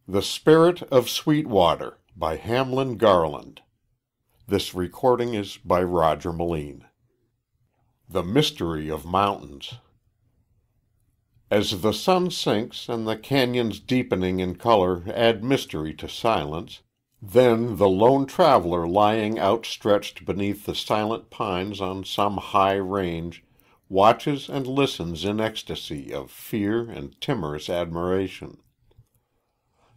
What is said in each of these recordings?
The Spirit of Sweetwater by Hamlin Garland. This recording is by Roger Melin. The Mystery of Mountains. As the sun sinks and the canyons deepening in color add mystery to silence, then the lone traveler lying outstretched beneath the silent pines on some high range watches and listens in ecstasy of fear and timorous admiration.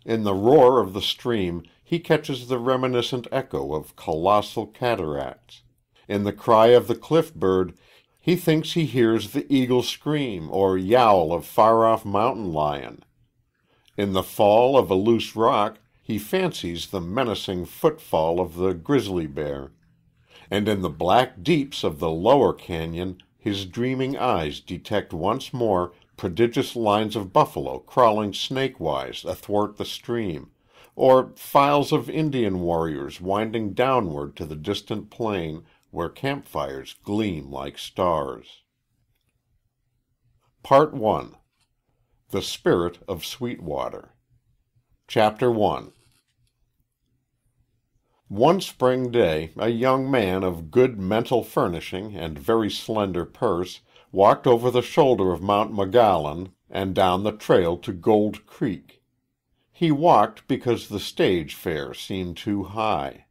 In the roar of the stream he catches the reminiscent echo of colossal cataracts. In the cry of the cliff bird he thinks he hears the eagle scream or yowl of far-off mountain lion. In the fall of a loose rock he fancies the menacing footfall of the grizzly bear. And in the black deeps of the lower canyon his dreaming eyes detect once more prodigious lines of buffalo crawling snake-wise athwart the stream, or files of Indian warriors winding downward to the distant plain where campfires gleam like stars. Part 1. The Spirit of Sweetwater. Chapter 1. One spring day, a young man of good mental furnishing and very slender purse walked over the shoulder of Mount Mogollon and down the trail to Gold Creek. He walked because the stage fare seemed too high.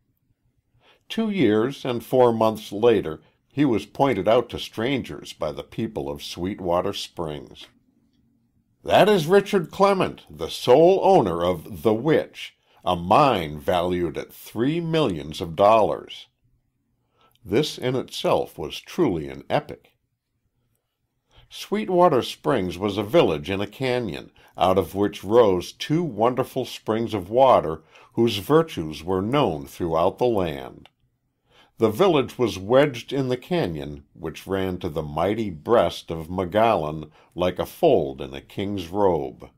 2 years and 4 months later, he was pointed out to strangers by the people of Sweetwater Springs. "That is Richard Clement, the sole owner of The Witch, a mine valued at $3 millions." This in itself was truly an epic. Sweetwater Springs was a village in a canyon, out of which rose 2 wonderful springs of water whose virtues were known throughout the land. The village was wedged in the canyon which ran to the mighty breast of Mogollon like a fold in a king's robe.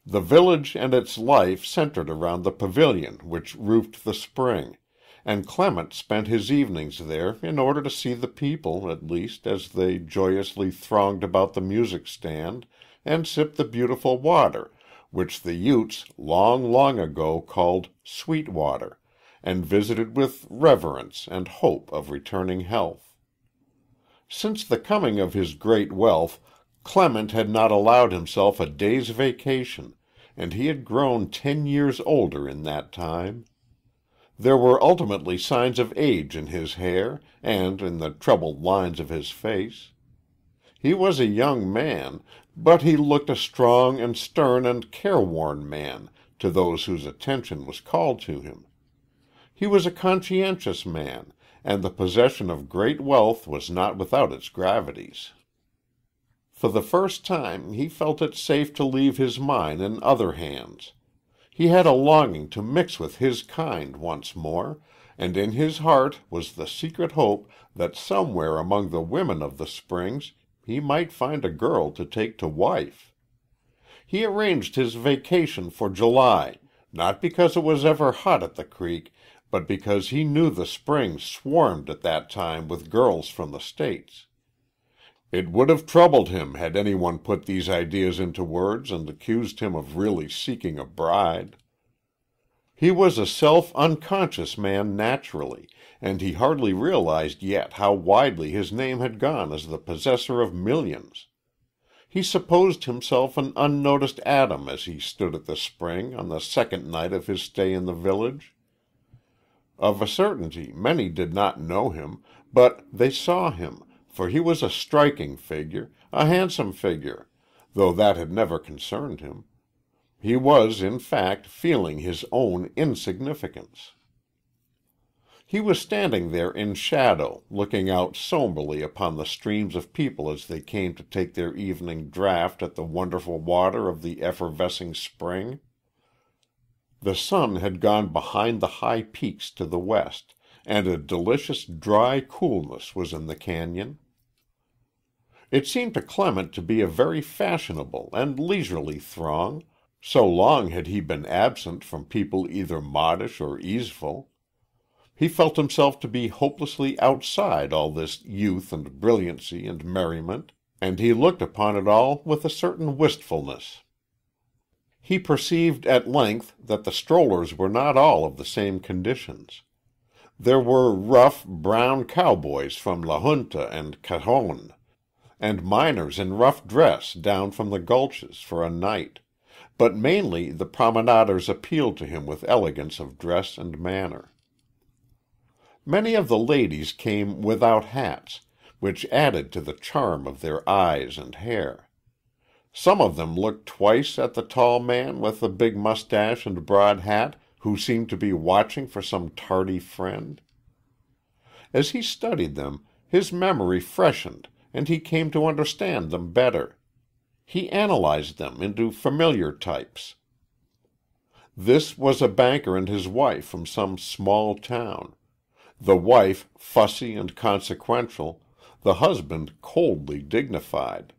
The village and its life centered around the pavilion which roofed the spring, and Clement spent his evenings there in order to see the people, at least, as they joyously thronged about the music stand and sipped the beautiful water, which the Utes long, long ago called Sweetwater, and visited with reverence and hope of returning health. Since the coming of his great wealth, Clement had not allowed himself a day's vacation, and he had grown 10 years older in that time. There were ultimately signs of age in his hair and in the troubled lines of his face. He was a young man, but he looked a strong and stern and careworn man to those whose attention was called to him. He was a conscientious man, and the possession of great wealth was not without its gravities. For the first time he felt it safe to leave his mine in other hands. He had a longing to mix with his kind once more, and in his heart was the secret hope that somewhere among the women of the Springs he might find a girl to take to wife. He arranged his vacation for July, not because it was ever hot at the creek, but because he knew the Springs swarmed at that time with girls from the States. It would have troubled him had anyone put these ideas into words and accused him of really seeking a bride. He was a self-unconscious man naturally, and he hardly realized yet how widely his name had gone as the possessor of millions. He supposed himself an unnoticed atom as he stood at the spring on the second night of his stay in the village. Of a certainty, many did not know him, but they saw him, for he was a striking figure, a handsome figure, though that had never concerned him. He was, in fact, feeling his own insignificance. He was standing there in shadow, looking out somberly upon the streams of people as they came to take their evening draught at the wonderful water of the effervescing spring. The sun had gone behind the high peaks to the west, and a delicious dry coolness was in the canyon. It seemed to Clement to be a very fashionable and leisurely throng, so long had he been absent from people either modish or easeful. He felt himself to be hopelessly outside all this youth and brilliancy and merriment, and he looked upon it all with a certain wistfulness. He perceived at length that the strollers were not all of the same conditions. There were rough, brown cowboys from La Junta and Cajon, and miners in rough dress down from the gulches for a night, but mainly the promenaders appealed to him with elegance of dress and manner. Many of the ladies came without hats, which added to the charm of their eyes and hair. Some of them looked twice at the tall man with the big mustache and broad hat, who seemed to be watching for some tardy friend. As he studied them, his memory freshened, and he came to understand them better. He analyzed them into familiar types. This was a banker and his wife from some small town. The wife fussy and consequential, the husband coldly dignified.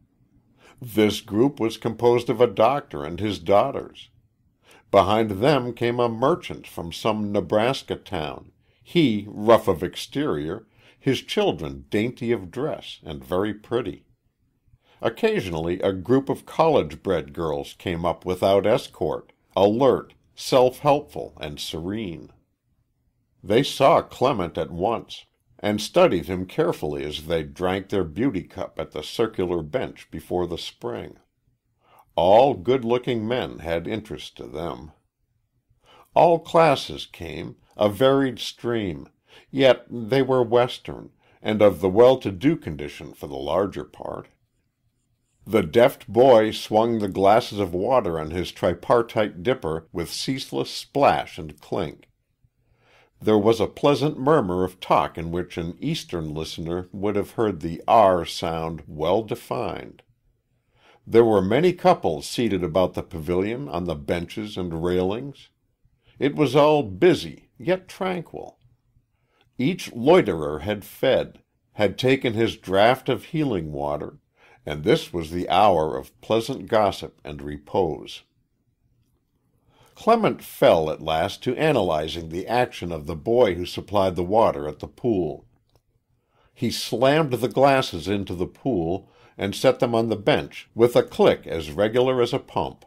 This group was composed of a doctor and his daughters. Behind them came a merchant from some Nebraska town, he rough of exterior, his children dainty of dress and very pretty. Occasionally a group of college-bred girls came up without escort, alert, self-helpful, and serene. They saw Clement at once, and studied him carefully as they drank their beauty cup at the circular bench before the spring. All good-looking men had interest to them. All classes came, a varied stream, yet they were Western, and of the well-to-do condition for the larger part. The deft boy swung the glasses of water on his tripartite dipper with ceaseless splash and clink. There was a pleasant murmur of talk in which an Eastern listener would have heard the R sound well defined. There were many couples seated about the pavilion on the benches and railings. It was all busy, yet tranquil. Each loiterer had fed, had taken his draught of healing water, and this was the hour of pleasant gossip and repose. Clement fell at last to analyzing the action of the boy who supplied the water at the pool. He slammed the glasses into the pool and set them on the bench with a click as regular as a pump.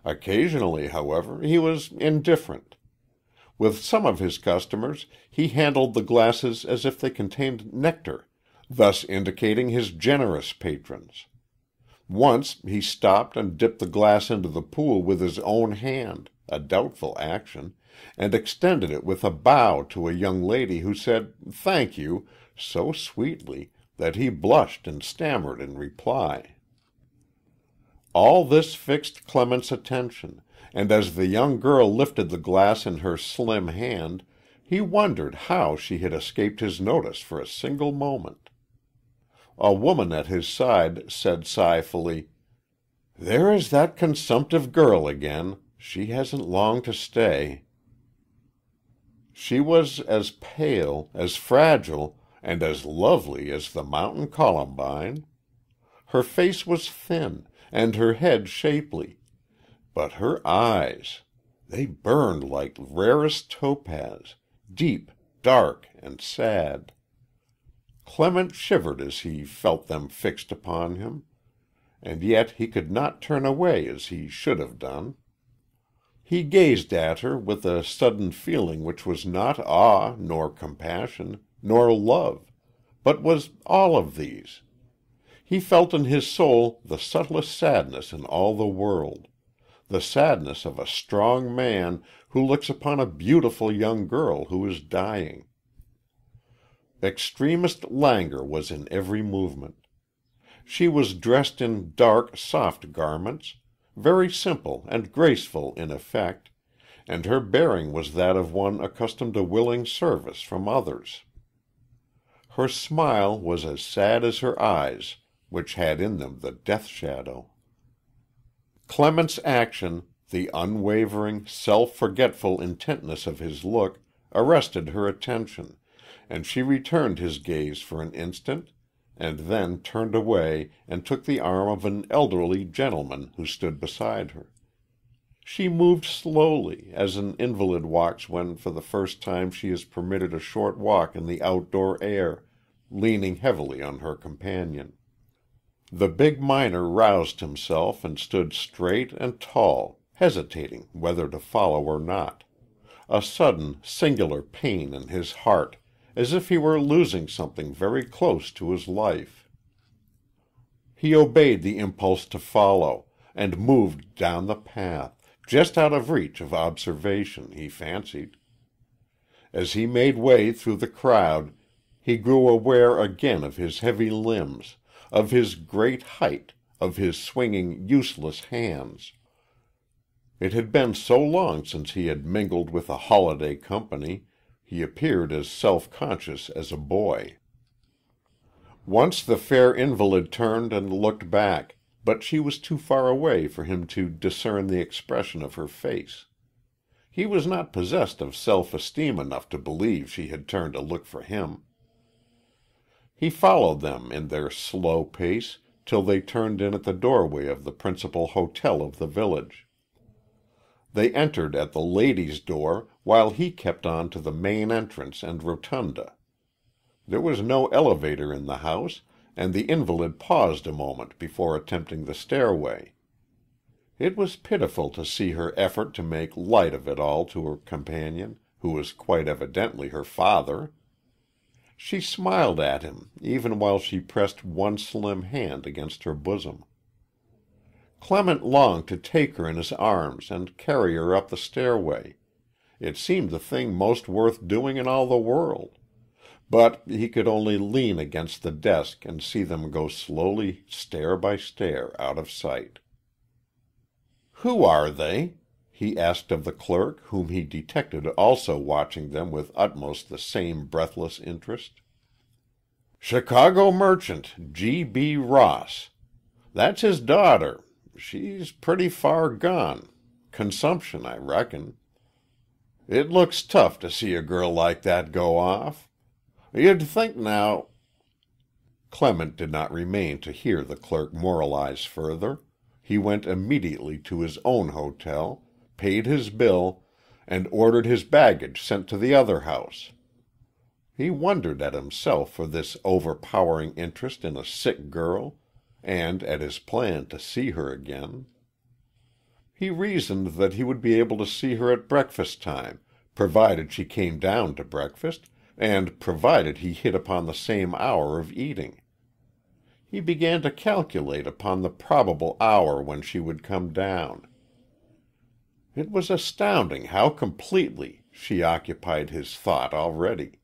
Occasionally, however, he was indifferent. With some of his customers he handled the glasses as if they contained nectar, thus indicating his generous patrons. Once he stopped and dipped the glass into the pool with his own hand, a doubtful action, and extended it with a bow to a young lady who said "Thank you" so sweetly that he blushed and stammered in reply. All this fixed Clement's attention, and as the young girl lifted the glass in her slim hand, he wondered how she had escaped his notice for a single moment. A woman at his side said sighfully, "There is that consumptive girl again. She hasn't long to stay." She was as pale, as fragile, and as lovely as the mountain columbine. Her face was thin, and her head shapely. But her eyes, they burned like rarest topaz, deep, dark, and sad. Clement shivered as he felt them fixed upon him, and yet he could not turn away as he should have done. He gazed at her with a sudden feeling which was not awe, nor compassion, nor love, but was all of these. He felt in his soul the subtlest sadness in all the world, the sadness of a strong man who looks upon a beautiful young girl who is dying. Extremest languor was in every movement. She was dressed in dark, soft garments, very simple and graceful in effect, and her bearing was that of one accustomed to willing service from others. Her smile was as sad as her eyes, which had in them the death shadow. Clement's action, the unwavering, self-forgetful intentness of his look, arrested her attention, and she returned his gaze for an instant, and then turned away and took the arm of an elderly gentleman who stood beside her. She moved slowly, as an invalid walks when for the first time she is permitted a short walk in the outdoor air, leaning heavily on her companion. The big miner roused himself and stood straight and tall, hesitating whether to follow or not. A sudden, singular pain in his heart, as if he were losing something very close to his life. He obeyed the impulse to follow, and moved down the path, just out of reach of observation, he fancied. As he made way through the crowd, he grew aware again of his heavy limbs, of his great height, of his swinging, useless hands. It had been so long since he had mingled with a holiday company, he appeared as self-conscious as a boy. Once the fair invalid turned and looked back, but she was too far away for him to discern the expression of her face. He was not possessed of self-esteem enough to believe she had turned to look for him. He followed them in their slow pace till they turned in at the doorway of the principal hotel of the village. They entered at the ladies' door, while he kept on to the main entrance and rotunda. There was no elevator in the house, and the invalid paused a moment before attempting the stairway. It was pitiful to see her effort to make light of it all to her companion, who was quite evidently her father. She smiled at him, even while she pressed one slim hand against her bosom. Clement longed to take her in his arms and carry her up the stairway. It seemed the thing most worth doing in all the world. But he could only lean against the desk and see them go slowly, stair by stair, out of sight. "Who are they?" he asked of the clerk, whom he detected also watching them with utmost the same breathless interest. "Chicago merchant, G.B. Ross. That's his daughter. She's pretty far gone. Consumption, I reckon. It looks tough to see a girl like that go off. You'd think now—" Clement did not remain to hear the clerk moralize further. He went immediately to his own hotel, paid his bill, and ordered his baggage sent to the other house. He wondered at himself for this overpowering interest in a sick girl, and at his plan to see her again. He reasoned that he would be able to see her at breakfast time, provided she came down to breakfast, and provided he hit upon the same hour of eating. He began to calculate upon the probable hour when she would come down. It was astounding how completely she occupied his thought already.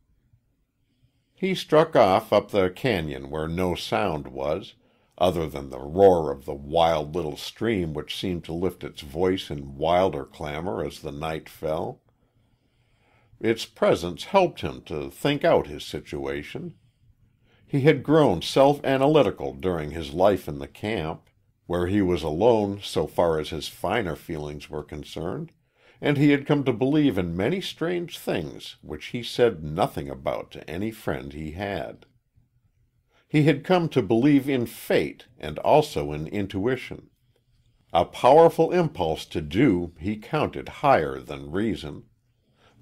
He struck off up the cañon where no sound was, other than the roar of the wild little stream which seemed to lift its voice in wilder clamor as the night fell. Its presence helped him to think out his situation. He had grown self-analytical during his life in the camp, where he was alone so far as his finer feelings were concerned, and he had come to believe in many strange things which he said nothing about to any friend he had. He had come to believe in fate and also in intuition. A powerful impulse to do he counted higher than reason.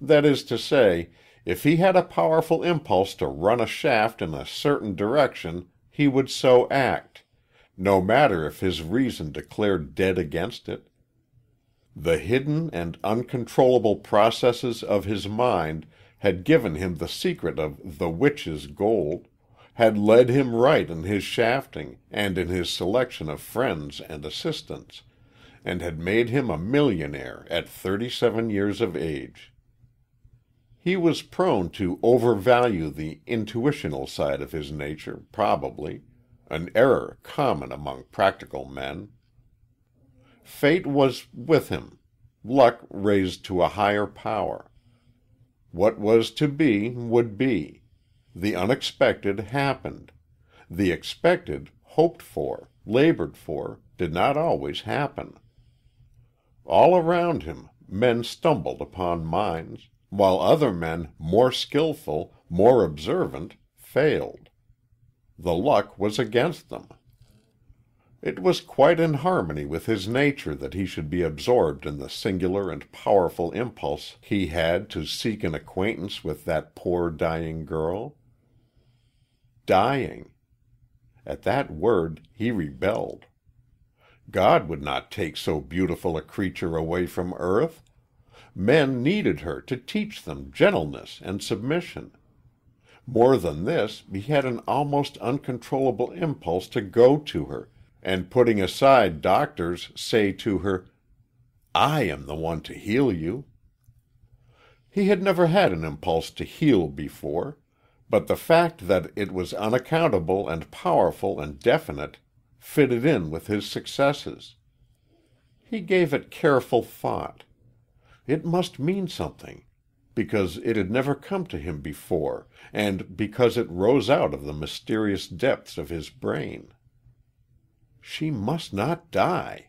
That is to say, if he had a powerful impulse to run a shaft in a certain direction, he would so act, no matter if his reason declared dead against it. The hidden and uncontrollable processes of his mind had given him the secret of the witch's gold, had led him right in his shafting and in his selection of friends and assistants, and had made him a millionaire at 37 years of age. He was prone to overvalue the intuitional side of his nature, probably, an error common among practical men. Fate was with him, luck raised to a higher power. What was to be would be. The unexpected happened. The expected, hoped for, labored for, did not always happen. All around him, men stumbled upon mines, while other men, more skillful, more observant, failed. The luck was against them. It was quite in harmony with his nature that he should be absorbed in the singular and powerful impulse he had to seek an acquaintance with that poor dying girl. Dying. At that word he rebelled. God would not take so beautiful a creature away from earth. Men needed her to teach them gentleness and submission. More than this, he had an almost uncontrollable impulse to go to her, and putting aside doctors, say to her, "I am the one to heal you." He had never had an impulse to heal before, but the fact that it was unaccountable and powerful and definite fitted in with his successes. He gave it careful thought. It must mean something, because it had never come to him before, and because it rose out of the mysterious depths of his brain. She must not die.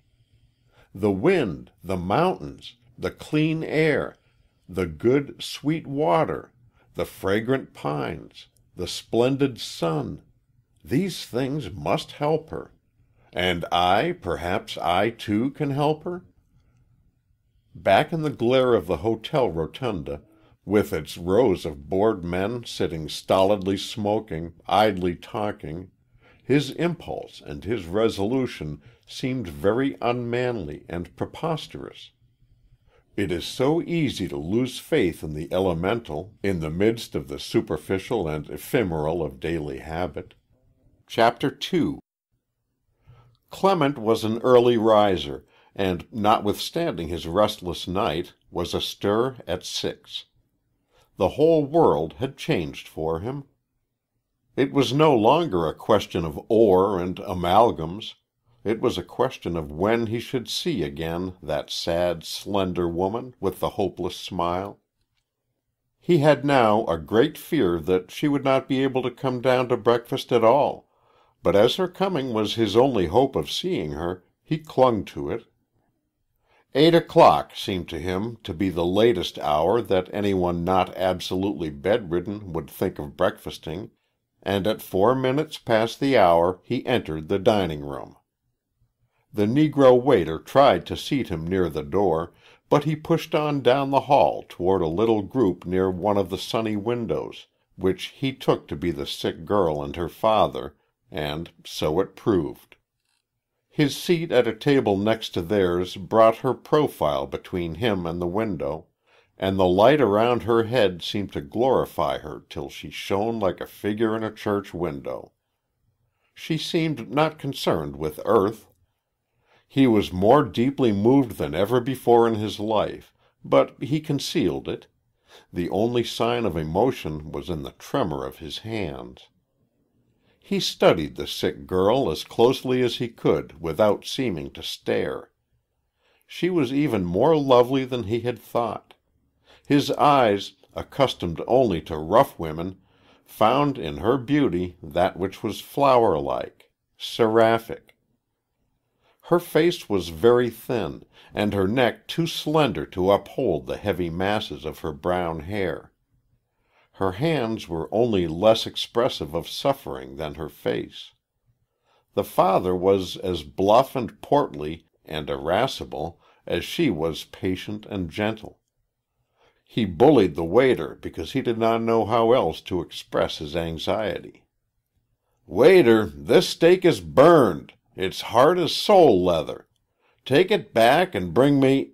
The wind, the mountains, the clean air, the good, sweet water, the fragrant pines, the splendid sun, these things must help her. And perhaps I too can help her? Back in the glare of the hotel rotunda, with its rows of bored men sitting stolidly smoking, idly talking, his impulse and his resolution seemed very unmanly and preposterous. It is so easy to lose faith in the elemental in the midst of the superficial and ephemeral of daily habit. Chapter 2. Clement was an early riser, and, notwithstanding his restless night, was astir at 6. The whole world had changed for him. It was no longer a question of ore and amalgams. It was a question of when he should see again that sad, slender woman with the hopeless smile. He had now a great fear that she would not be able to come down to breakfast at all, but as her coming was his only hope of seeing her, he clung to it. 8 o'clock seemed to him to be the latest hour that anyone not absolutely bedridden would think of breakfasting, and at 4 minutes past the hour he entered the dining-room. The negro waiter tried to seat him near the door, but he pushed on down the hall toward a little group near one of the sunny windows, which he took to be the sick girl and her father, and so it proved. His seat at a table next to theirs brought her profile between him and the window, and the light around her head seemed to glorify her till she shone like a figure in a church window. She seemed not concerned with earth. He was more deeply moved than ever before in his life, but he concealed it. The only sign of emotion was in the tremor of his hands. He studied the sick girl as closely as he could without seeming to stare. She was even more lovely than he had thought. His eyes, accustomed only to rough women, found in her beauty that which was flower-like, seraphic. Her face was very thin, and her neck too slender to uphold the heavy masses of her brown hair. Her hands were only less expressive of suffering than her face. The father was as bluff and portly and irascible as she was patient and gentle. He bullied the waiter because he did not know how else to express his anxiety. "Waiter, this steak is burned. It's hard as sole leather. Take it back and bring me—"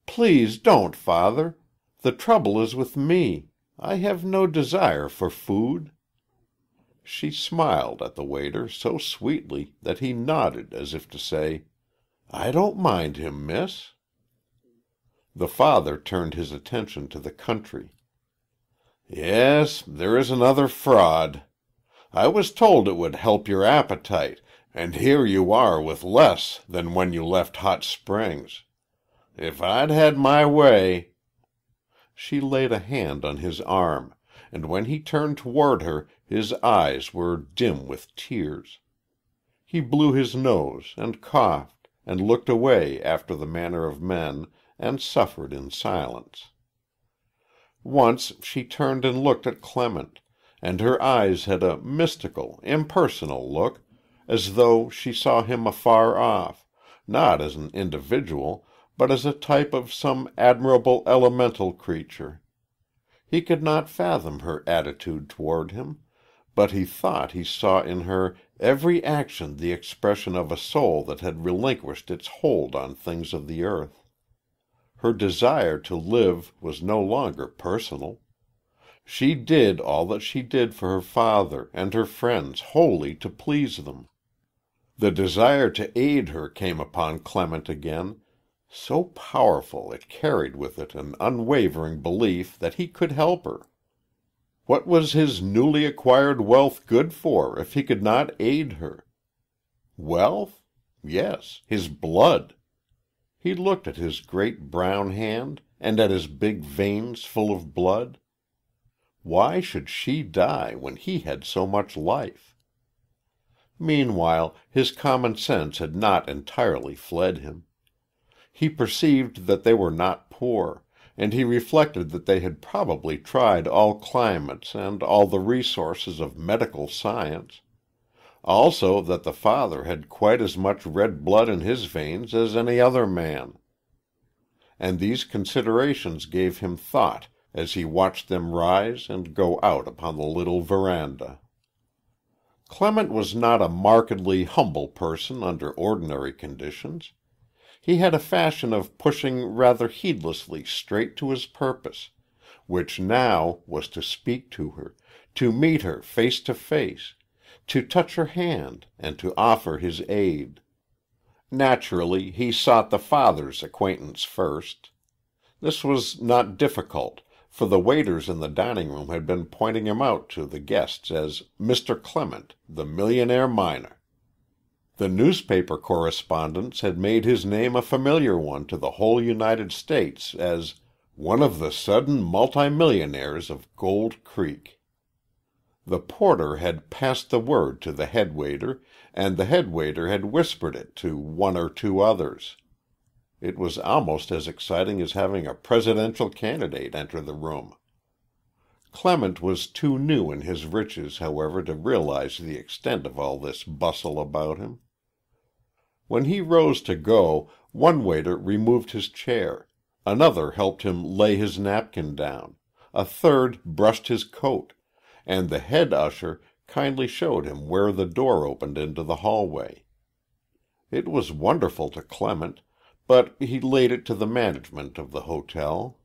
"Please don't, Father. The trouble is with me. I have no desire for food." She smiled at the waiter so sweetly that he nodded as if to say, "I don't mind him, miss." The father turned his attention to the country. "Yes, there is another fraud. I was told it would help your appetite, and here you are with less than when you left Hot Springs. If I'd had my way—" She laid a hand on his arm, and when he turned toward her his eyes were dim with tears. He blew his nose and coughed, and looked away after the manner of men, and suffered in silence. Once she turned and looked at Clement, and her eyes had a mystical, impersonal look, as though she saw him afar off, not as an individual, but as a type of some admirable elemental creature. He could not fathom her attitude toward him, but he thought he saw in her every action the expression of a soul that had relinquished its hold on things of the earth. Her desire to live was no longer personal. She did all that she did for her father and her friends wholly to please them. The desire to aid her came upon Clement again, so powerful it carried with it an unwavering belief that he could help her. What was his newly acquired wealth good for if he could not aid her? Wealth? Yes, his blood. He looked at his great brown hand and at his big veins full of blood. Why should she die when he had so much life? Meanwhile, his common sense had not entirely fled him. He perceived that they were not poor, and he reflected that they had probably tried all climates and all the resources of medical science. Also that the father had quite as much red blood in his veins as any other man. And these considerations gave him thought as he watched them rise and go out upon the little veranda. Clement was not a markedly humble person under ordinary conditions. He had a fashion of pushing rather heedlessly straight to his purpose, which now was to speak to her, to meet her face to face, to touch her hand and to offer his aid. Naturally, he sought the father's acquaintance first. This was not difficult, for the waiters in the dining room had been pointing him out to the guests as Mr. Clement, the millionaire miner. The newspaper correspondents had made his name a familiar one to the whole United States as one of the sudden multimillionaires of Gold Creek. The porter had passed the word to the head waiter, and the head waiter had whispered it to one or two others. It was almost as exciting as having a presidential candidate enter the room. Clement was too new in his riches, however, to realize the extent of all this bustle about him. When he rose to go, one waiter removed his chair, another helped him lay his napkin down, a third brushed his coat, and the head usher kindly showed him where the door opened into the hallway. It was wonderful to Clement, but he laid it to the management of the hotel.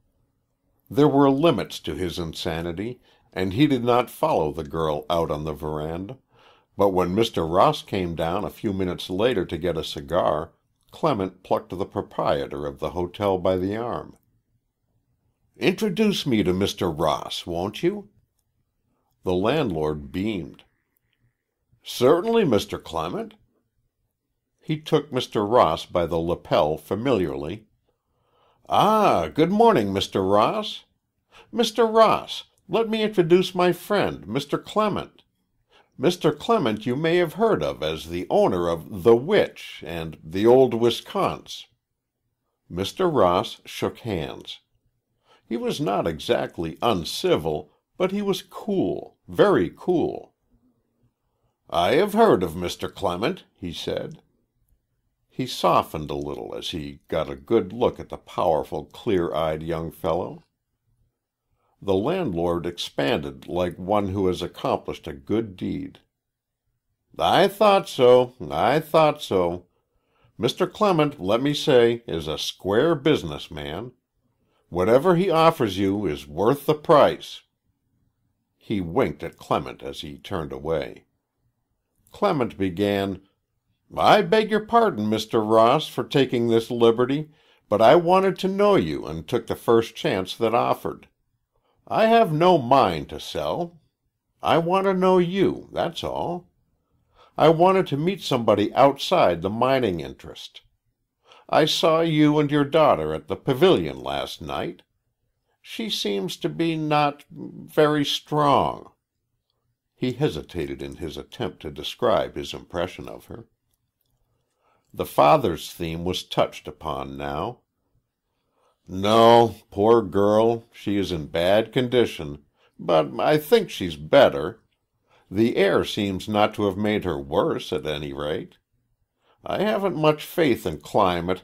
There were limits to his insanity, and he did not follow the girl out on the veranda, but when Mr. Ross came down a few minutes later to get a cigar, Clement plucked the proprietor of the hotel by the arm. "Introduce me to Mr. Ross, won't you?" The landlord beamed. "Certainly, Mr. Clement." He took Mr. Ross by the lapel familiarly. "Ah, good morning, Mr. Ross. Mr. Ross, let me introduce my friend, Mr. Clement. Mr. Clement you may have heard of as the owner of The Witch and The Old Wisconsin." Mr. Ross shook hands. He was not exactly uncivil, but he was cool, very cool. "I have heard of Mr. Clement," he said. He softened a little as he got a good look at the powerful, clear-eyed young fellow. The landlord expanded like one who has accomplished a good deed. "I thought so. I thought so. Mr. Clement, let me say, is a square business man. Whatever he offers you is worth the price." He winked at Clement as he turned away. Clement began, "I beg your pardon, Mr. Ross, for taking this liberty, but I wanted to know you and took the first chance that offered. I have no mine to sell. I want to know you, that's all. I wanted to meet somebody outside the mining interest. I saw you and your daughter at the pavilion last night. She seems to be not very strong." He hesitated in his attempt to describe his impression of her. The father's theme was touched upon now. "No, poor girl, she is in bad condition, but I think she's better. The air seems not to have made her worse, at any rate. I haven't much faith in climate,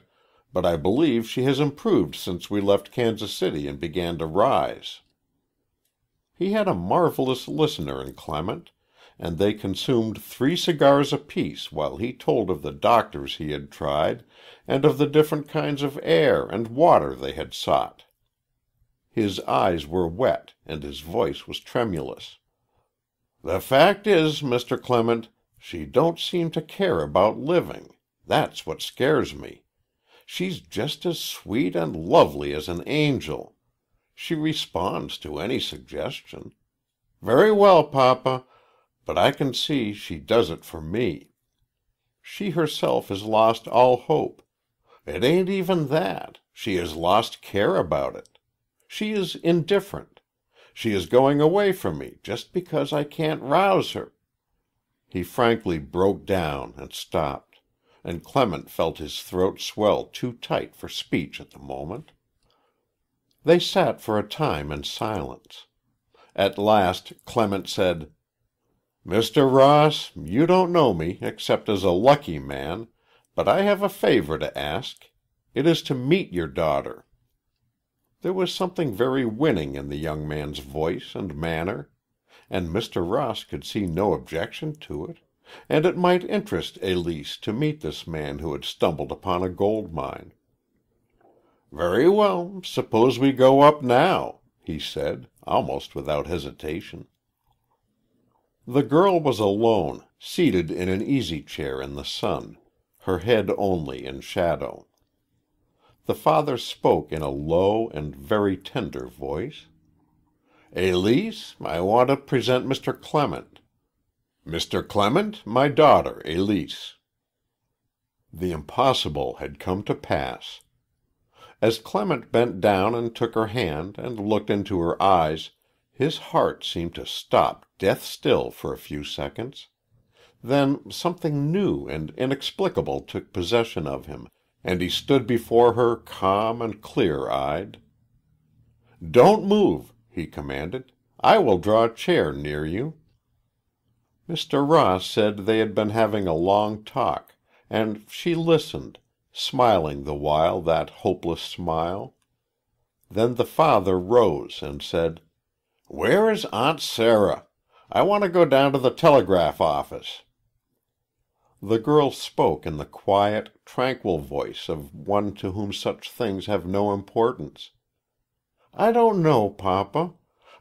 but I believe she has improved since we left Kansas City and began to rise." He had a marvelous listener in Clement, and they consumed 3 cigars apiece while he told of the doctors he had tried and of the different kinds of air and water they had sought. His eyes were wet and his voice was tremulous. "The fact is, Mr. Clement, she don't seem to care about living. That's what scares me. She's just as sweet and lovely as an angel. She responds to any suggestion. Very well, Papa, but I can see she does it for me. She herself has lost all hope. It ain't even that. She has lost care about it. She is indifferent. She is going away from me just because I can't rouse her." He frankly broke down and stopped, and Clement felt his throat swell too tight for speech at the moment. They sat for a time in silence. At last Clement said, "Mr. Ross, you don't know me except as a lucky man, but I have a favor to ask. It is to meet your daughter." There was something very winning in the young man's voice and manner, and Mr. Ross could see no objection to it, and it might interest Elise to meet this man who had stumbled upon a gold mine. "Very well, suppose we go up now," he said, almost without hesitation. The girl was alone, seated in an easy-chair in the sun, her head only in shadow. The father spoke in a low and very tender voice. "Elise, I want to present Mr. Clement. Mr. Clement, my daughter, Elise." The impossible had come to pass. As Clement bent down and took her hand and looked into her eyes, his heart seemed to stop death still for a few seconds. Then something new and inexplicable took possession of him, and he stood before her calm and clear-eyed. "Don't move," he commanded. "I will draw a chair near you." Mr. Ross said they had been having a long talk, and she listened, smiling the while that hopeless smile. Then the father rose and said, "Where is Aunt Sarah? I want to go down to the telegraph office." The girl spoke in the quiet, tranquil voice of one to whom such things have no importance. "I don't know, Papa.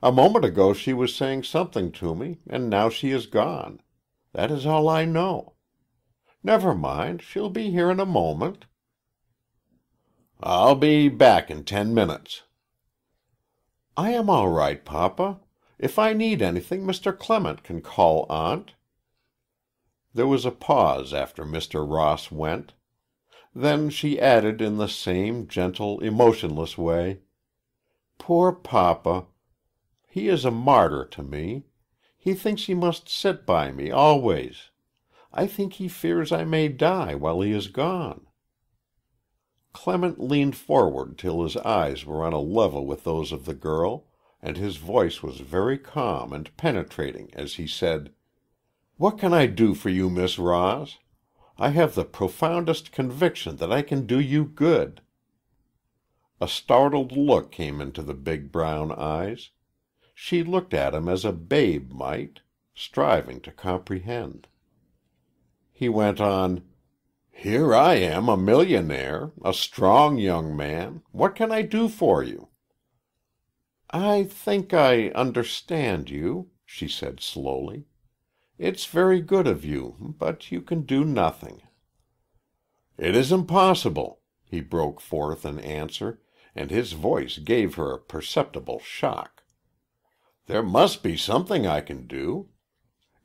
A moment ago she was saying something to me, and now she is gone. That is all I know. Never mind, she'll be here in a moment." "I'll be back in 10 minutes." "I am all right, Papa. If I need anything, Mr. Clement can call Aunt." There was a pause after Mr. Ross went. Then she added in the same gentle, emotionless way, "Poor Papa! He is a martyr to me. He thinks he must sit by me always. I think he fears I may die while he is gone." Clement leaned forward till his eyes were on a level with those of the girl, and his voice was very calm and penetrating as he said, "What can I do for you, Miss Ross? I have the profoundest conviction that I can do you good." A startled look came into the big brown eyes. She looked at him as a babe might, striving to comprehend. He went on, "Here I am, a millionaire, a strong young man. What can I do for you?" "I think I understand you," she said slowly. "It's very good of you, but you can do nothing." "It is impossible," he broke forth in answer, and his voice gave her a perceptible shock. "There must be something I can do.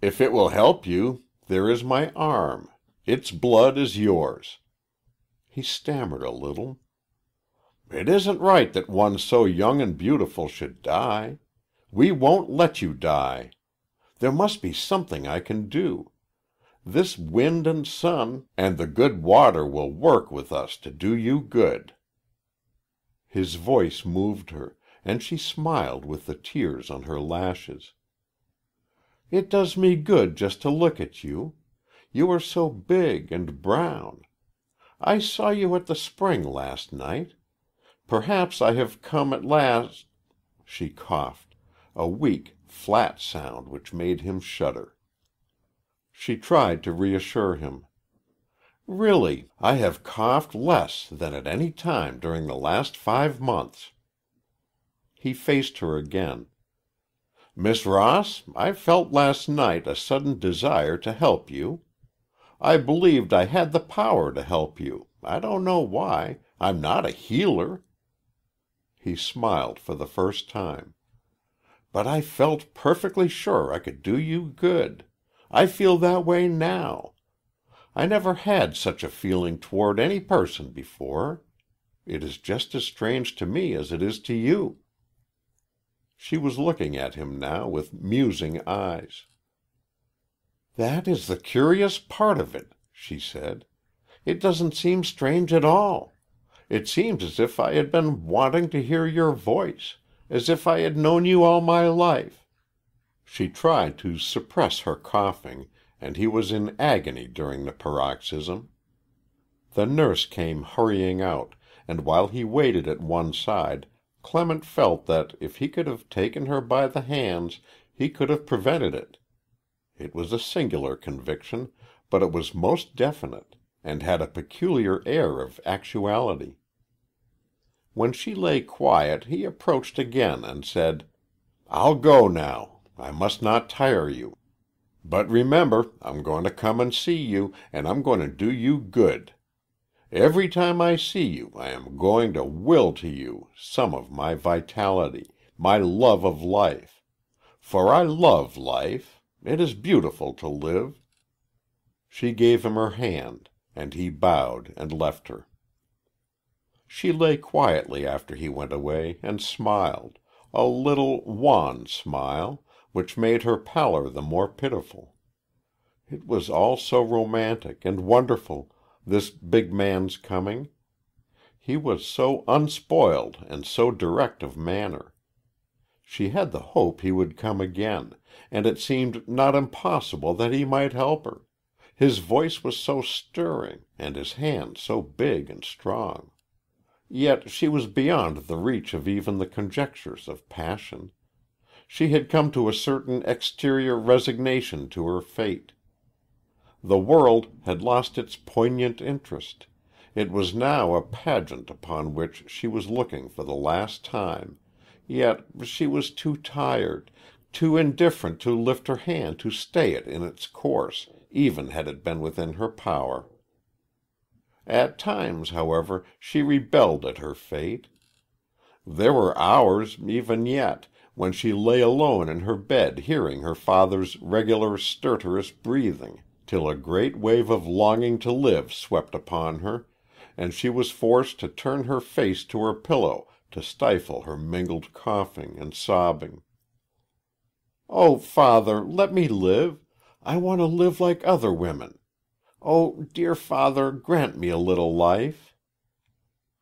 If it will help you, there is my arm. Its blood is yours." He stammered a little. "It isn't right that one so young and beautiful should die. We won't let you die. There must be something I can do. This wind and sun and the good water will work with us to do you good." His voice moved her, and she smiled with the tears on her lashes. "It does me good just to look at you. You are so big and brown. I saw you at the spring last night. Perhaps I have come at last—" She coughed, a weak, flat sound which made him shudder. She tried to reassure him. "Really, I have coughed less than at any time during the last 5 months." He faced her again. "Miss Ross, I felt last night a sudden desire to help you. I believed I had the power to help you. I don't know why. I'm not a healer." He smiled for the first time. "But I felt perfectly sure I could do you good. I feel that way now. I never had such a feeling toward any person before. It is just as strange to me as it is to you." She was looking at him now with musing eyes. "That is the curious part of it," she said. "It doesn't seem strange at all. It seems as if I had been wanting to hear your voice, as if I had known you all my life." She tried to suppress her coughing, and he was in agony during the paroxysm. The nurse came hurrying out, and while he waited at one side, Clement felt that if he could have taken her by the hands he could have prevented it. It was a singular conviction, but it was most definite, and had a peculiar air of actuality. When she lay quiet he approached again and said, "I'll go now. I must not tire you. But remember, I'm going to come and see you, and I'm going to do you good. Every time I see you, I am going to will to you some of my vitality, my love of life. For I love life. It is beautiful to live." She gave him her hand, and he bowed and left her. She lay quietly after he went away and smiled, a little wan smile, which made her pallor the more pitiful. It was all so romantic and wonderful, this big man's coming. He was so unspoiled and so direct of manner. She had the hope he would come again, and it seemed not impossible that he might help her. His voice was so stirring, and his hand so big and strong. Yet she was beyond the reach of even the conjectures of passion. She had come to a certain exterior resignation to her fate. The world had lost its poignant interest. It was now a pageant upon which she was looking for the last time, yet she was too tired, too indifferent to lift her hand to stay it in its course, even had it been within her power. At times, however, she rebelled at her fate. There were hours, even yet, when she lay alone in her bed hearing her father's regular stertorous breathing, till a great wave of longing to live swept upon her, and she was forced to turn her face to her pillow to stifle her mingled coughing and sobbing. "Oh, Father, let me live. I want to live like other women. Oh, dear Father, grant me a little life."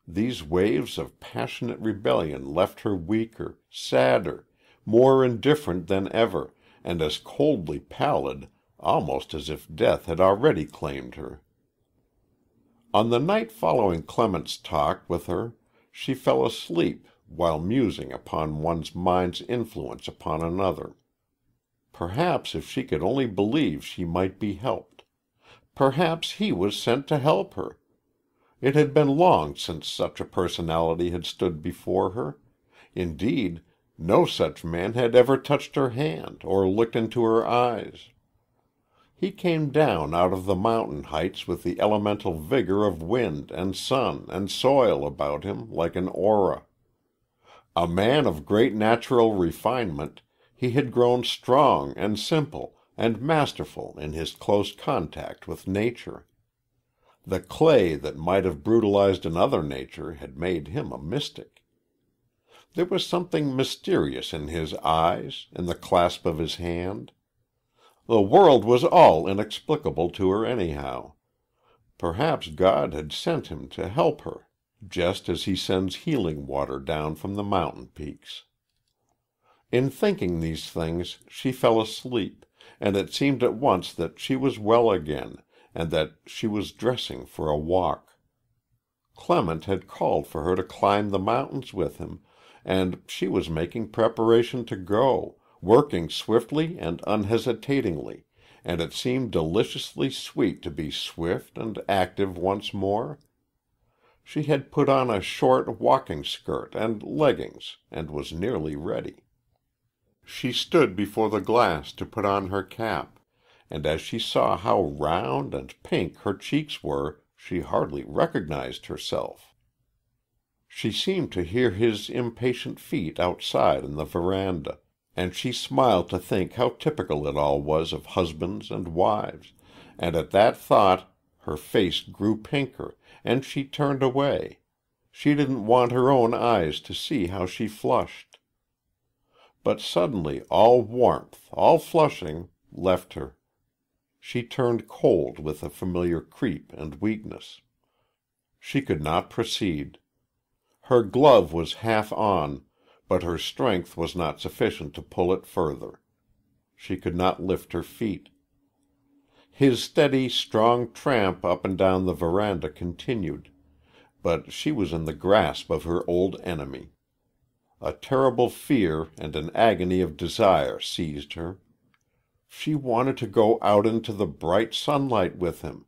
These waves of passionate rebellion left her weaker, sadder, more indifferent than ever, and as coldly pallid, almost as if death had already claimed her. On the night following Clement's talk with her, she fell asleep while musing upon one's mind's influence upon another. Perhaps if she could only believe she might be helped. Perhaps he was sent to help her. It had been long since such a personality had stood before her. Indeed, no such man had ever touched her hand or looked into her eyes. He came down out of the mountain heights with the elemental vigor of wind and sun and soil about him like an aura. A man of great natural refinement, he had grown strong and simple and masterful in his close contact with nature. The clay that might have brutalized another nature had made him a mystic. There was something mysterious in his eyes, in the clasp of his hand. The world was all inexplicable to her anyhow. Perhaps God had sent him to help her, just as he sends healing water down from the mountain peaks. In thinking these things she fell asleep, and it seemed at once that she was well again, and that she was dressing for a walk. Clement had called for her to climb the mountains with him, and she was making preparation to go, working swiftly and unhesitatingly, and it seemed deliciously sweet to be swift and active once more. She had put on a short walking skirt and leggings, and was nearly ready. She stood before the glass to put on her cap, and as she saw how round and pink her cheeks were, she hardly recognized herself. She seemed to hear his impatient feet outside in the veranda, and she smiled to think how typical it all was of husbands and wives, and at that thought her face grew pinker, and she turned away. She didn't want her own eyes to see how she flushed. But suddenly all warmth, all flushing, left her. She turned cold with a familiar creep and weakness. She could not proceed. Her glove was half on, but her strength was not sufficient to pull it further. She could not lift her feet. His steady, strong tramp up and down the veranda continued, but she was in the grasp of her old enemy. A terrible fear and an agony of desire seized her. She wanted to go out into the bright sunlight with him,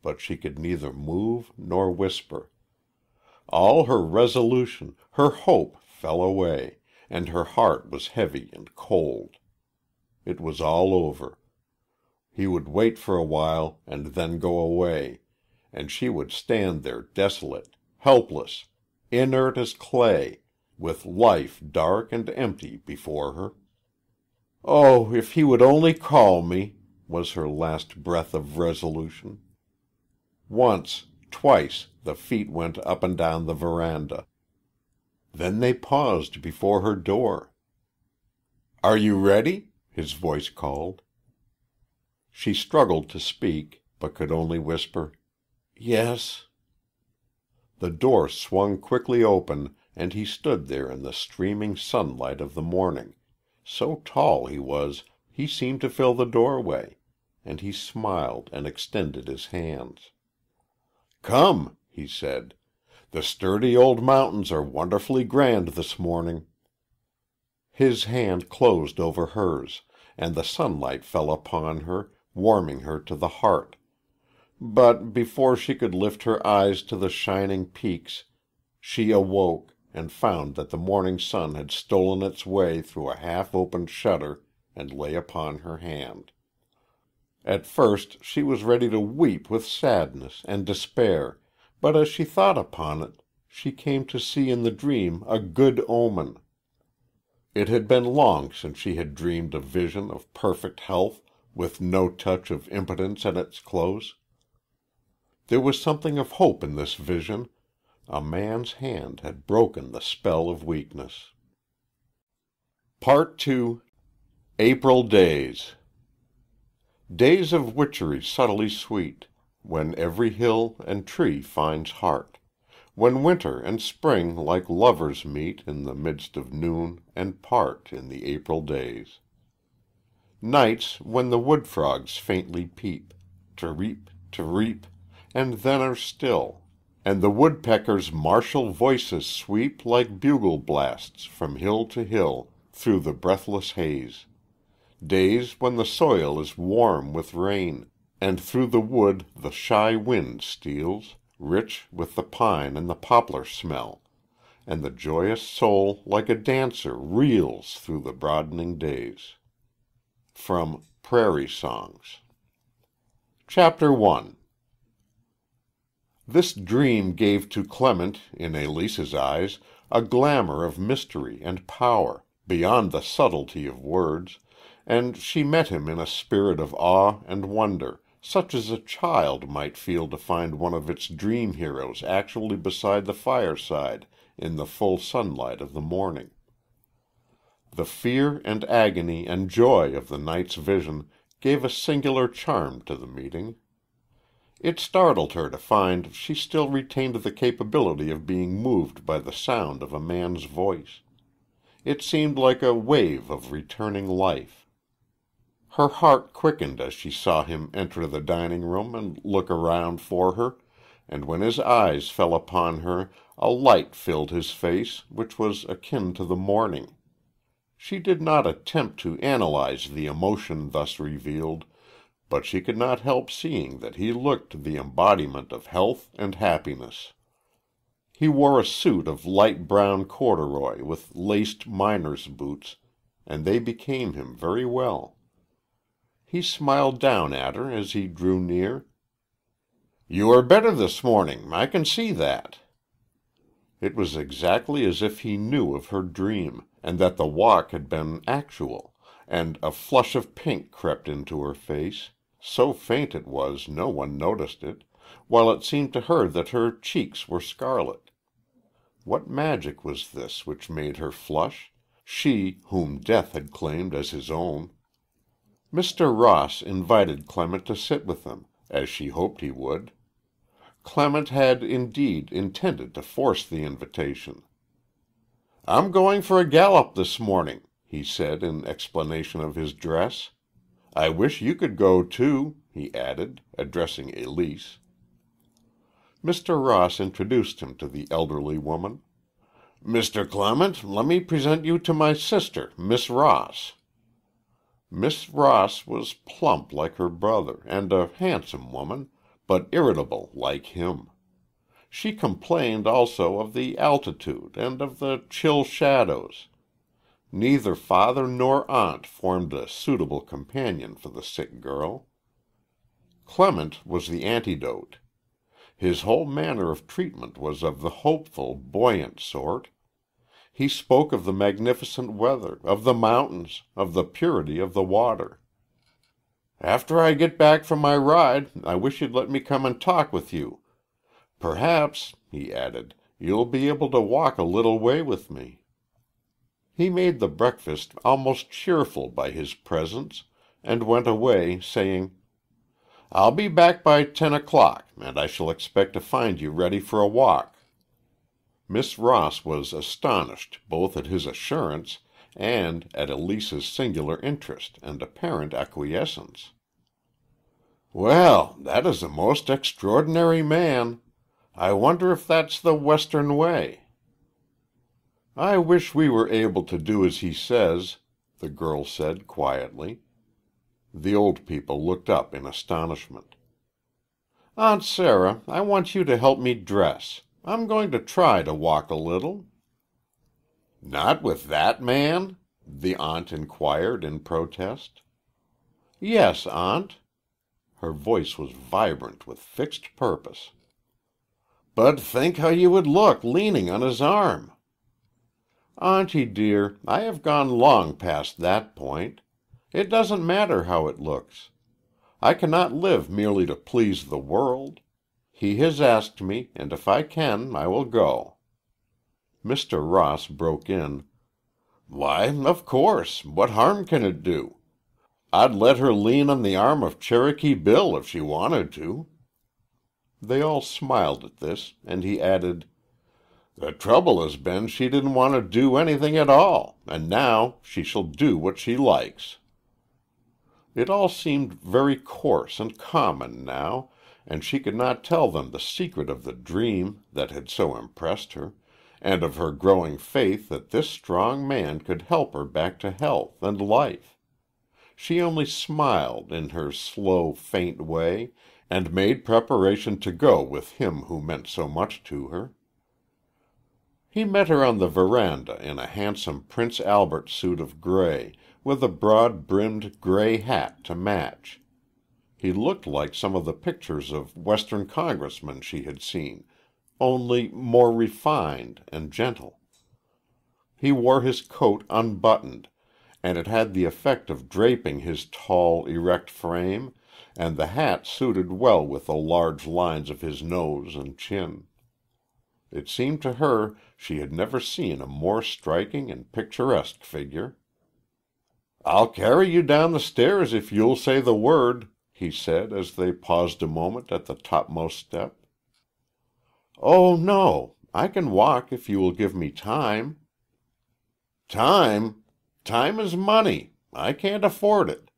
but she could neither move nor whisper. All her resolution, her hope fell away, and her heart was heavy and cold. It was all over. He would wait for a while and then go away, and she would stand there desolate, helpless, inert as clay, with life dark and empty before her. Oh, if he would only call me, was her last breath of resolution. Once, twice, the feet went up and down the veranda. Then they paused before her door. "Are you ready?" his voice called. She struggled to speak, but could only whisper, "Yes." The door swung quickly open, and he stood there in the streaming sunlight of the morning. So tall he was, he seemed to fill the doorway, and he smiled and extended his hands. "Come," he said. "The sturdy old mountains are wonderfully grand this morning." His hand closed over hers, and the sunlight fell upon her, warming her to the heart. But before she could lift her eyes to the shining peaks, she awoke, and found that the morning sun had stolen its way through a half-opened shutter and lay upon her hand. At first she was ready to weep with sadness and despair, but as she thought upon it, she came to see in the dream a good omen. It had been long since she had dreamed a vision of perfect health, with no touch of impotence at its close. There was something of hope in this vision. A man's hand had broken the spell of weakness. Part 2. April Days. Days of witchery subtly sweet, when every hill and tree finds heart, when winter and spring like lovers meet in the midst of noon and part in the April days. Nights when the wood frogs faintly peep, to reap, and then are still, and the woodpeckers' martial voices sweep like bugle blasts from hill to hill through the breathless haze. Days when the soil is warm with rain, and through the wood the shy wind steals, rich with the pine and the poplar smell, and the joyous soul like a dancer reels through the broadening days. From Prairie Songs. Chapter 1. This dream gave to Clement, in Elise's eyes, a glamour of mystery and power, beyond the subtlety of words, and she met him in a spirit of awe and wonder, such as a child might feel to find one of its dream heroes actually beside the fireside in the full sunlight of the morning. The fear and agony and joy of the night's vision gave a singular charm to the meeting. It startled her to find she still retained the capability of being moved by the sound of a man's voice. It seemed like a wave of returning life. Her heart quickened as she saw him enter the dining room and look around for her, and when his eyes fell upon her a light filled his face which was akin to the morning. She did not attempt to analyze the emotion thus revealed, but she could not help seeing that he looked the embodiment of health and happiness. He wore a suit of light brown corduroy with laced miner's boots, and they became him very well. He smiled down at her as he drew near. "You are better this morning, I can see that." It was exactly as if he knew of her dream, and that the walk had been actual, and a flush of pink crept into her face. So faint it was no one noticed it, while it seemed to her that her cheeks were scarlet. What magic was this which made her flush, she whom death had claimed as his own? Mr. Ross invited Clement to sit with them, as she hoped he would. Clement had indeed intended to force the invitation. "I'm going for a gallop this morning," he said in explanation of his dress. "I wish you could go too," he added, addressing Elise. Mr. Ross introduced him to the elderly woman. "Mr. Clement, let me present you to my sister, Miss Ross." Miss Ross was plump like her brother, and a handsome woman, but irritable like him. She complained also of the altitude and of the chill shadows. Neither father nor aunt formed a suitable companion for the sick girl. Clement was the antidote. His whole manner of treatment was of the hopeful, buoyant sort. He spoke of the magnificent weather, of the mountains, of the purity of the water. "After I get back from my ride, I wish you'd let me come and talk with you. Perhaps," he added, "you'll be able to walk a little way with me." He made the breakfast almost cheerful by his presence, and went away, saying, "I'll be back by 10 o'clock, and I shall expect to find you ready for a walk." Miss Ross was astonished both at his assurance and at Elise's singular interest and apparent acquiescence. "Well, that is a most extraordinary man. I wonder if that's the Western way." "I wish we were able to do as he says," the girl said quietly. The old people looked up in astonishment. "Aunt Sarah, I want you to help me dress. I'm going to try to walk a little." "Not with that man?" the aunt inquired in protest. "Yes, aunt." Her voice was vibrant with fixed purpose. "But think how you would look leaning on his arm." "Auntie dear, I have gone long past that point. It doesn't matter how it looks. I cannot live merely to please the world. He has asked me, and if I can, I will go." Mr. Ross broke in. "Why, of course. What harm can it do? I'd let her lean on the arm of Cherokee Bill if she wanted to." They all smiled at this, and he added, "The trouble has been she didn't want to do anything at all, and now she shall do what she likes." It all seemed very coarse and common now, and she could not tell them the secret of the dream that had so impressed her, and of her growing faith that this strong man could help her back to health and life. She only smiled in her slow, faint way, and made preparation to go with him who meant so much to her. He met her on the veranda in a handsome Prince Albert suit of gray, with a broad-brimmed gray hat to match. He looked like some of the pictures of Western congressmen she had seen, only more refined and gentle. He wore his coat unbuttoned, and it had the effect of draping his tall, erect frame, and the hat suited well with the large lines of his nose and chin. It seemed to her she had never seen a more striking and picturesque figure. "I'll carry you down the stairs if you'll say the word," he said as they paused a moment at the topmost step. "Oh, no. I can walk if you will give me time." "Time? Time is money. I can't afford it."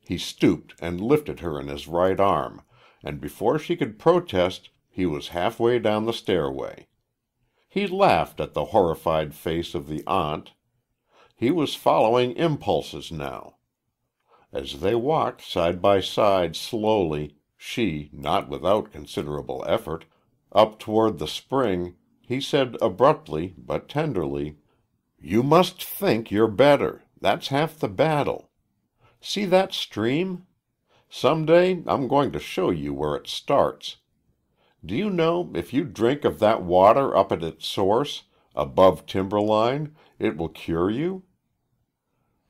He stooped and lifted her in his right arm, and before she could protest he was halfway down the stairway. He laughed at the horrified face of the aunt. He was following impulses now. As they walked side by side slowly, she, not without considerable effort, up toward the spring, he said abruptly, but tenderly, "You must think you're better. That's half the battle. See that stream? Some day I'm going to show you where it starts. Do you know, if you drink of that water up at its source, above timberline, it will cure you?"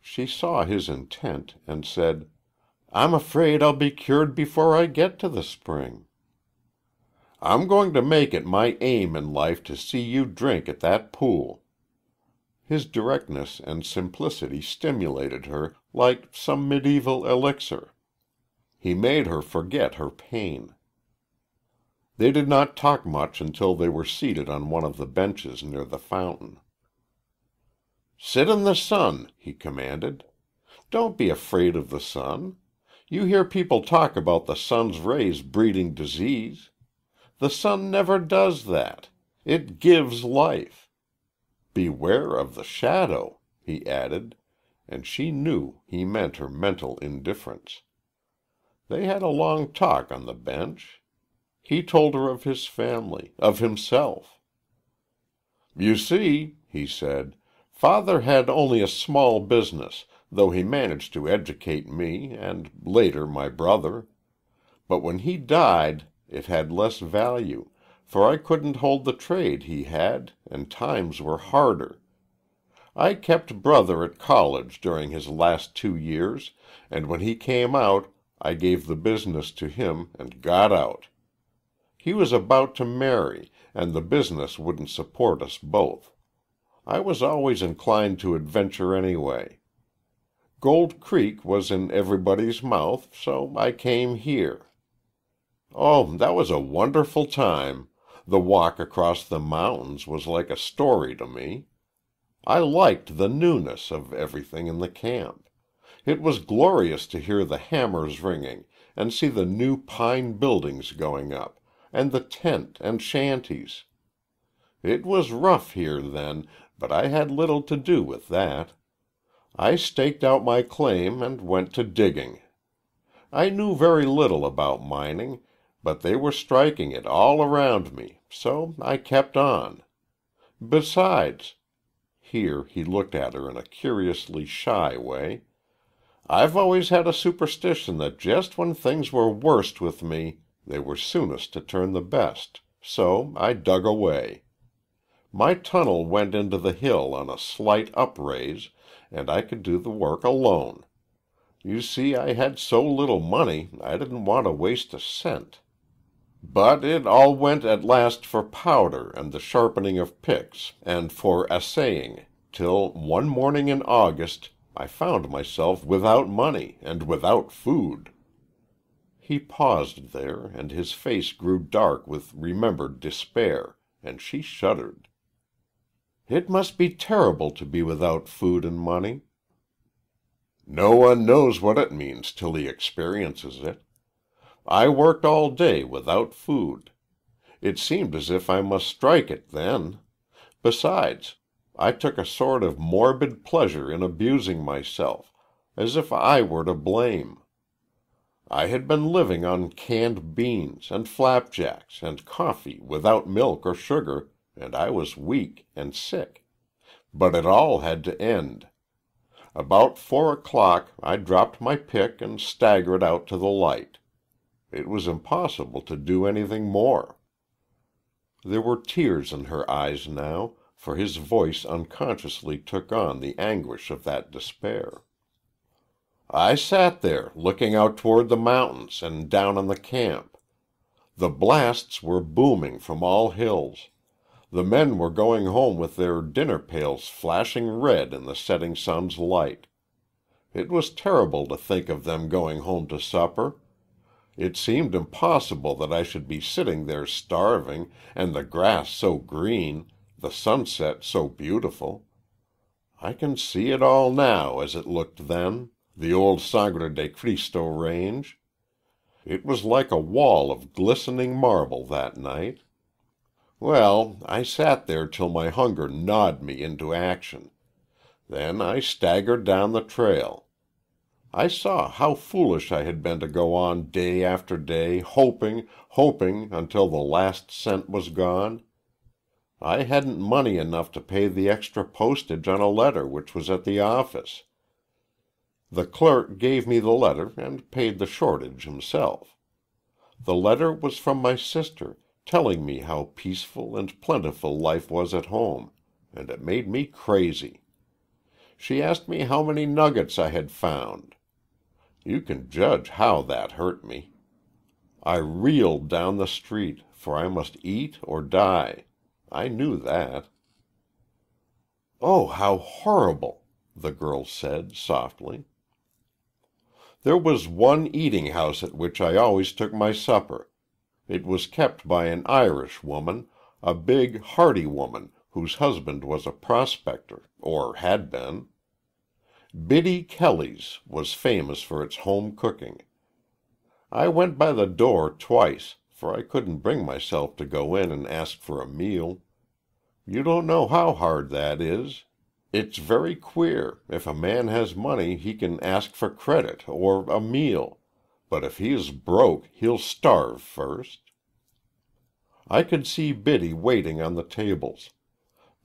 She saw his intent, and said, "I'm afraid I'll be cured before I get to the spring." "I'm going to make it my aim in life to see you drink at that pool." His directness and simplicity stimulated her like some medieval elixir. He made her forget her pain. They did not talk much until they were seated on one of the benches near the fountain. "Sit in the sun," he commanded. "Don't be afraid of the sun. You hear people talk about the sun's rays breeding disease. The sun never does that. It gives life. Beware of the shadow," he added, and she knew he meant her mental indifference. They had a long talk on the bench. He told her of his family, of himself. "You see," he said, "Father had only a small business, though he managed to educate me, and, later, my brother. But when he died, it had less value, for I couldn't hold the trade he had, and times were harder. I kept Brother at college during his last 2 years, and when he came out, I gave the business to him and got out. He was about to marry, and the business wouldn't support us both. I was always inclined to adventure anyway. Gold Creek was in everybody's mouth, so I came here. Oh, that was a wonderful time. The walk across the mountains was like a story to me. I liked the newness of everything in the camp. It was glorious to hear the hammers ringing and see the new pine buildings going up, and the tent and shanties. It was rough here then, but I had little to do with that. I staked out my claim and went to digging. I knew very little about mining, but they were striking it all around me, so I kept on. Besides," here he looked at her in a curiously shy way, "I've always had a superstition that just when things were worst with me, they were soonest to turn the best, so I dug away. My tunnel went into the hill on a slight upraise, and I could do the work alone. You see, I had so little money I didn't want to waste a cent. But it all went at last for powder and the sharpening of picks, and for assaying, till one morning in August I found myself without money and without food." He paused there, and his face grew dark with remembered despair, and she shuddered. "It must be terrible to be without food and money." "No one knows what it means till he experiences it. I worked all day without food. It seemed as if I must strike it then. Besides, I took a sort of morbid pleasure in abusing myself, as if I were to blame. I had been living on canned beans and flapjacks and coffee without milk or sugar, and I was weak and sick. But it all had to end. About 4 o'clock I dropped my pick and staggered out to the light. It was impossible to do anything more." There were tears in her eyes now, for his voice unconsciously took on the anguish of that despair. "I sat there, looking out toward the mountains and down on the camp. The blasts were booming from all hills. The men were going home with their dinner pails flashing red in the setting sun's light. It was terrible to think of them going home to supper. It seemed impossible that I should be sitting there starving, and the grass so green, the sunset so beautiful. I can see it all now as it looked then, the old Sangre de Cristo range. It was like a wall of glistening marble that night. Well, I sat there till my hunger gnawed me into action. Then I staggered down the trail. I saw how foolish I had been to go on day after day, hoping until the last cent was gone. I hadn't money enough to pay the extra postage on a letter which was at the office. The clerk gave me the letter and paid the shortage himself. The letter was from my sister, telling me how peaceful and plentiful life was at home, and it made me crazy. She asked me how many nuggets I had found. You can judge how that hurt me. I reeled down the street, for I must eat or die. I knew that. "Oh, how horrible," the girl said softly. There was one eating house at which I always took my supper. It was kept by an Irish woman, a big, hearty woman whose husband was a prospector, or had been. Biddy Kelly's was famous for its home cooking. I went by the door twice, for I couldn't bring myself to go in and ask for a meal. You don't know how hard that is. It's very queer. If a man has money, he can ask for credit or a meal, but if he is broke, he'll starve first. I could see Biddy waiting on the tables.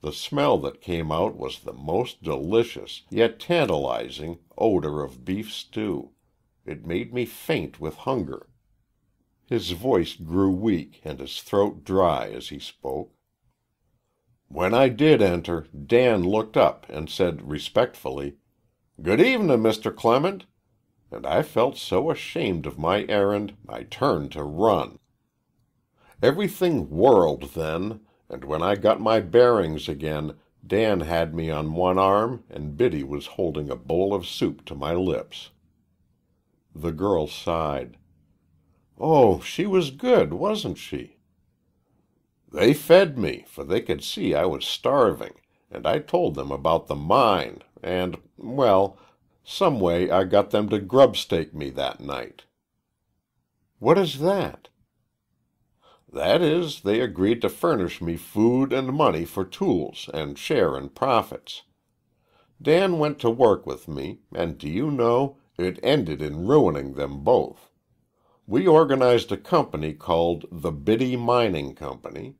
The smell that came out was the most delicious, yet tantalizing, odor of beef stew. It made me faint with hunger. His voice grew weak and his throat dry as he spoke. When I did enter, Dan looked up and said respectfully, "Good evening, Mr. Clement," and I felt so ashamed of my errand I turned to run. Everything whirled then, and when I got my bearings again, Dan had me on one arm and Biddy was holding a bowl of soup to my lips. The girl sighed. "Oh, she was good, wasn't she?" "They fed me, for they could see I was starving, and I told them about the mine, and, well, some way I got them to grubstake me that night." "What is that?" "That is, they agreed to furnish me food and money for tools and share in profits. Dan went to work with me, and do you know, it ended in ruining them both. We organized a company called the Biddy Mining Company.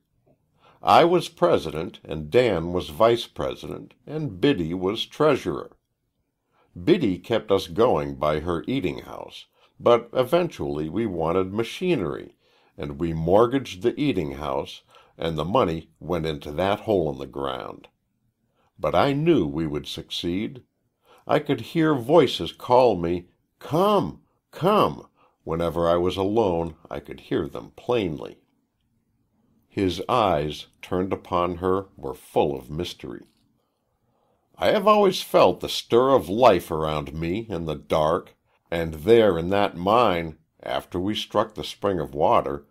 I was president, and Dan was vice president, and Biddy was treasurer. Biddy kept us going by her eating house, but eventually we wanted machinery, and we mortgaged the eating house, and the money went into that hole in the ground. But I knew we would succeed. I could hear voices call me, 'Come, come.' Whenever I was alone, I could hear them plainly." His eyes, turned upon her, were full of mystery. "I have always felt the stir of life around me in the dark, and there in that mine, after we struck the spring of water,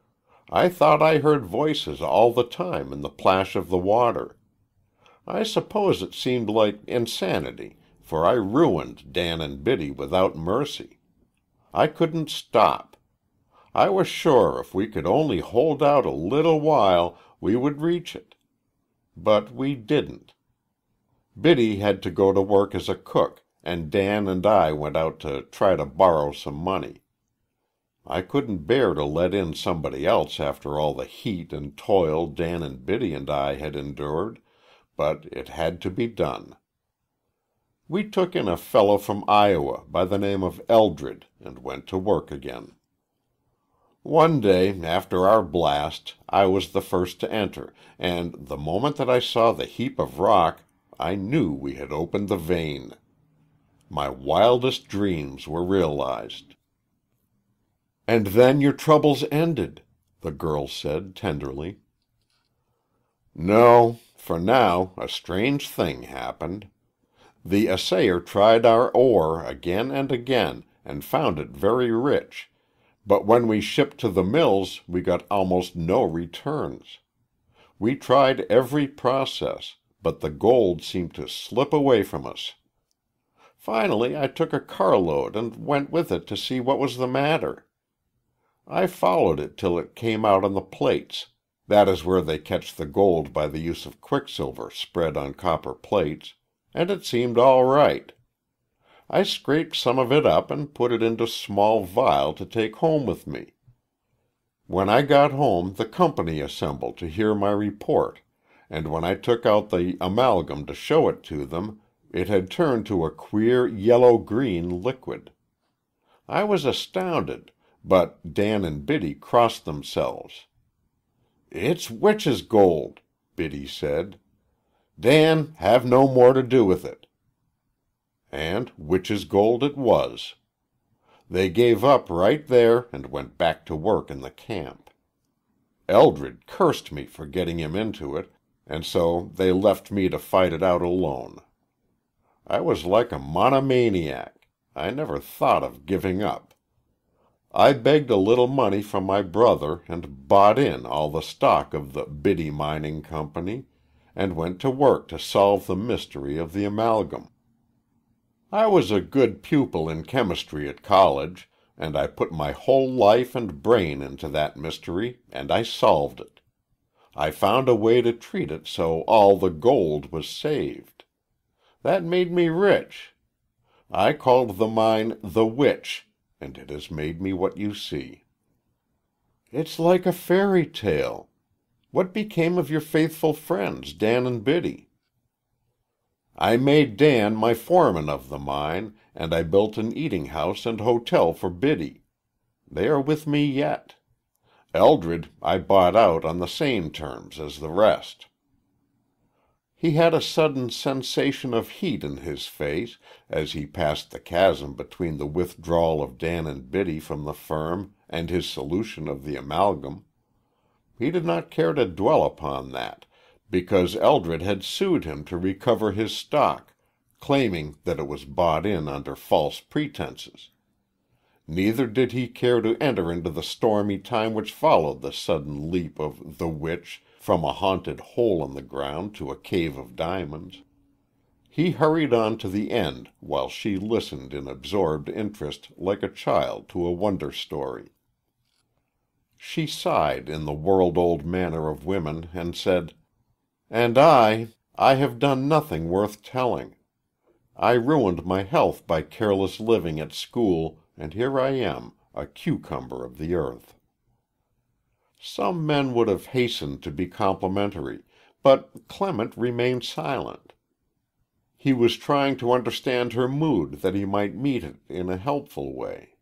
I thought I heard voices all the time in the plash of the water. I suppose it seemed like insanity, for I ruined Dan and Biddy without mercy. I couldn't stop. I was sure if we could only hold out a little while we would reach it. But we didn't. Biddy had to go to work as a cook, and Dan and I went out to try to borrow some money. I couldn't bear to let in somebody else after all the heat and toil Dan and Biddy and I had endured, but it had to be done. We took in a fellow from Iowa by the name of Eldred and went to work again. One day, after our blast, I was the first to enter, and the moment that I saw the heap of rock, I knew we had opened the vein. My wildest dreams were realized. "And then your troubles ended," the girl said tenderly. "No, for now a strange thing happened. The assayer tried our ore again and again and found it very rich, but when we shipped to the mills we got almost no returns. We tried every process, but the gold seemed to slip away from us. Finally I took a carload and went with it to see what was the matter. I followed it till it came out on the plates. That is where they catch the gold by the use of quicksilver spread on copper plates, and it seemed all right. I scraped some of it up and put it into a small vial to take home with me. When I got home, the company assembled to hear my report, and when I took out the amalgam to show it to them, it had turned to a queer yellow-green liquid. I was astounded, but Dan and Biddy crossed themselves. "It's witch's gold," Biddy said. "Dan, have no more to do with it." And witch's gold it was. They gave up right there and went back to work in the camp. Eldred cursed me for getting him into it, and so they left me to fight it out alone. I was like a monomaniac. I never thought of giving up. I begged a little money from my brother and bought in all the stock of the Biddy Mining Company, and went to work to solve the mystery of the amalgam. I was a good pupil in chemistry at college, and I put my whole life and brain into that mystery, and I solved it. I found a way to treat it so all the gold was saved. That made me rich. I called the mine the Witch, and it has made me what you see. It's like a fairy tale. What became of your faithful friends, Dan and Biddy? I made Dan my foreman of the mine, and I built an eating house and hotel for Biddy. They are with me yet. Eldred I bought out on the same terms as the rest. He had a sudden sensation of heat in his face as he passed the chasm between the withdrawal of Dan and Biddy from the firm and his solution of the amalgam. He did not care to dwell upon that, because Eldred had sued him to recover his stock, claiming that it was bought in under false pretenses. Neither did he care to enter into the stormy time which followed the sudden leap of the witch from a haunted hole in the ground to a cave of diamonds. He hurried on to the end while she listened in absorbed interest like a child to a wonder story. She sighed in the world-old manner of women and said, "And I have done nothing worth telling. I ruined my health by careless living at school, and here I am, a cucumber of the earth." Some men would have hastened to be complimentary, but Clement remained silent. He was trying to understand her mood that he might meet it in a helpful way.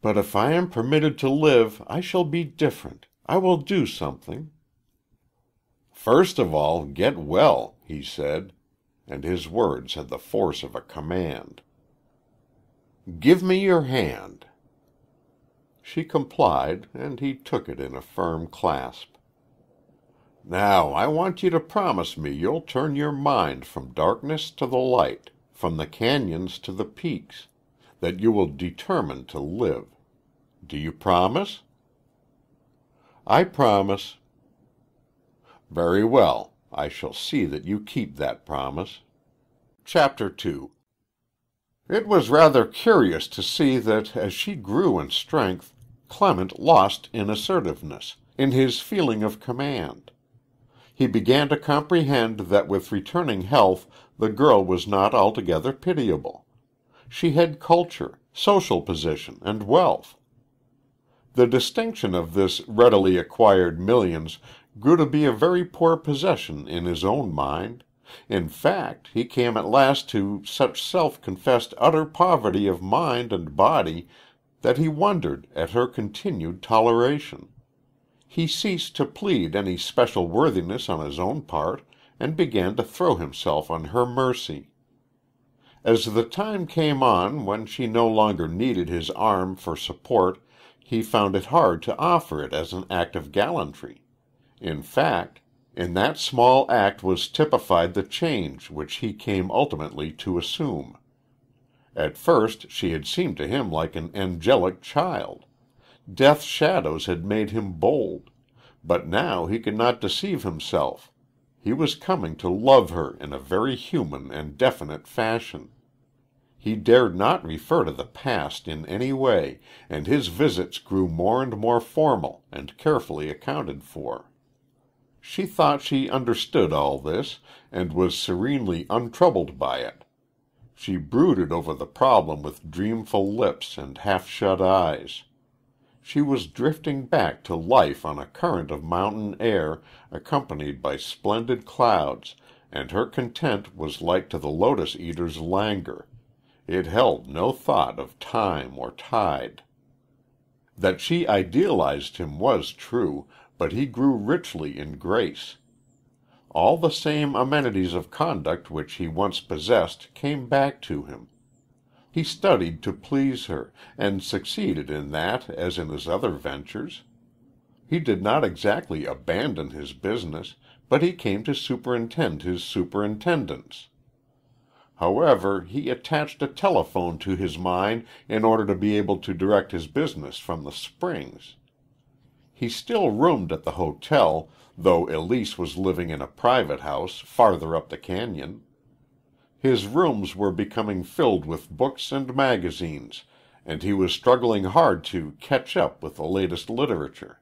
"But if I am permitted to live, I shall be different. I will do something." "First of all, get well," he said, and his words had the force of a command. "Give me your hand." She complied, and he took it in a firm clasp. "Now I want you to promise me you'll turn your mind from darkness to the light, from the canyons to the peaks, that you will determine to live. Do you promise?" "I promise." "Very well. I shall see that you keep that promise." Chapter 2. It was rather curious to see that as she grew in strength, Clement lost in assertiveness, in his feeling of command. He began to comprehend that with returning health the girl was not altogether pitiable. She had culture, social position, and wealth. The distinction of this readily acquired millions grew to be a very poor possession in his own mind. In fact, he came at last to such self-confessed utter poverty of mind and body that he wondered at her continued toleration. He ceased to plead any special worthiness on his own part, and began to throw himself on her mercy. As the time came on when she no longer needed his arm for support, he found it hard to offer it as an act of gallantry. In fact, in that small act was typified the change which he came ultimately to assume. At first she had seemed to him like an angelic child. Death's shadows had made him bold. But now he could not deceive himself. He was coming to love her in a very human and definite fashion. He dared not refer to the past in any way, and his visits grew more and more formal and carefully accounted for. She thought she understood all this, and was serenely untroubled by it. She brooded over the problem with dreamful lips and half-shut eyes. She was drifting back to life on a current of mountain air, accompanied by splendid clouds, and her content was like to the lotus-eater's languor. It held no thought of time or tide. That she idealized him was true, but he grew richly in grace. All the same amenities of conduct which he once possessed came back to him. He studied to please her, and succeeded in that as in his other ventures. He did not exactly abandon his business, but he came to superintend his superintendence. However, he attached a telephone to his mind in order to be able to direct his business from the Springs. He still roomed at the hotel, though Elise was living in a private house farther up the canyon. His rooms were becoming filled with books and magazines, and he was struggling hard to catch up with the latest literature.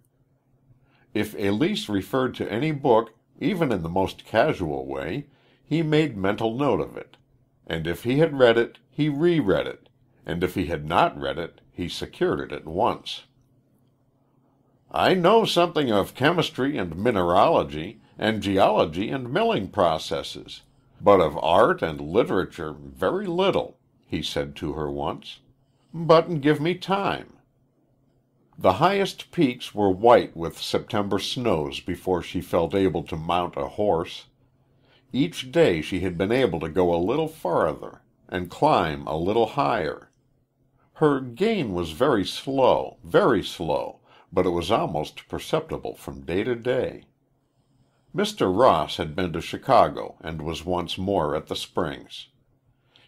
If Elise referred to any book, even in the most casual way, he made mental note of it, and if he had read it, he reread it, and if he had not read it, he secured it at once. "I know something of chemistry and mineralogy, and geology and milling processes, but of art and literature very little," he said to her once. "But give me time." The highest peaks were white with September snows before she felt able to mount a horse. Each day she had been able to go a little farther and climb a little higher. Her gain was very slow, but it was almost perceptible from day to day. Mr. Ross had been to Chicago and was once more at the Springs.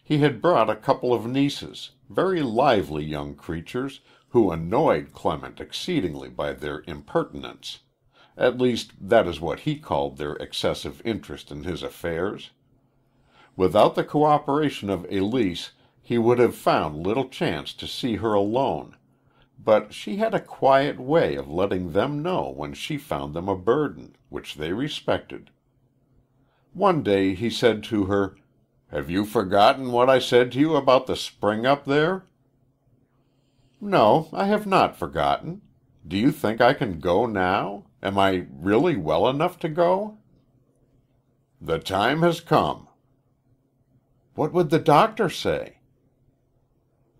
He had brought a couple of nieces, very lively young creatures, who annoyed Clement exceedingly by their impertinence. At least, that is what he called their excessive interest in his affairs. Without the cooperation of Elise, he would have found little chance to see her alone, but she had a quiet way of letting them know when she found them a burden, which they respected. One day he said to her, "Have you forgotten what I said to you about the spring up there?" "No, I have not forgotten. Do you think I can go now? Am I really well enough to go?" "The time has come." "What would the doctor say?"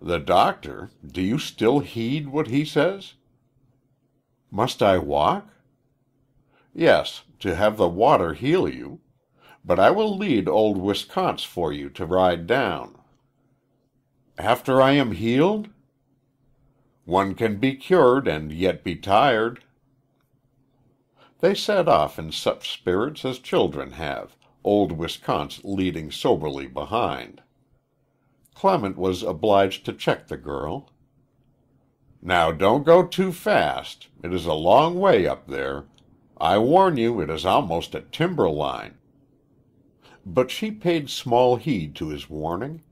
"The doctor? Do you still heed what he says?" "Must I walk?" "Yes, to have the water heal you. But I will lead old Wisconsin for you to ride down." "After I am healed?" "One can be cured and yet be tired." They set off in such spirits as children have, old Wisconsin leading soberly behind. Clement was obliged to check the girl. "Now don't go too fast. It is a long way up there. I warn you it is almost at timber line." But she paid small heed to his warning.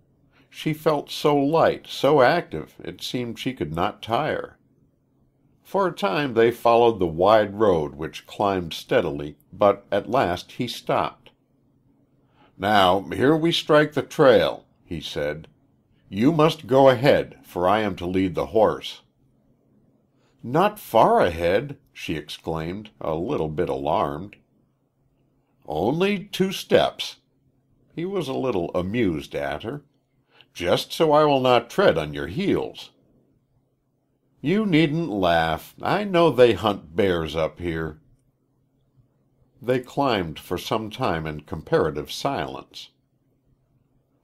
She felt so light, so active, it seemed she could not tire. For a time they followed the wide road which climbed steadily, but at last he stopped. "Now here we strike the trail," he said. "You must go ahead, for I am to lead the horse." "Not far ahead," she exclaimed, a little bit alarmed. "Only 2 steps." He was a little amused at her. "Just so I will not tread on your heels." "You needn't laugh. I know they hunt bears up here." They climbed for some time in comparative silence.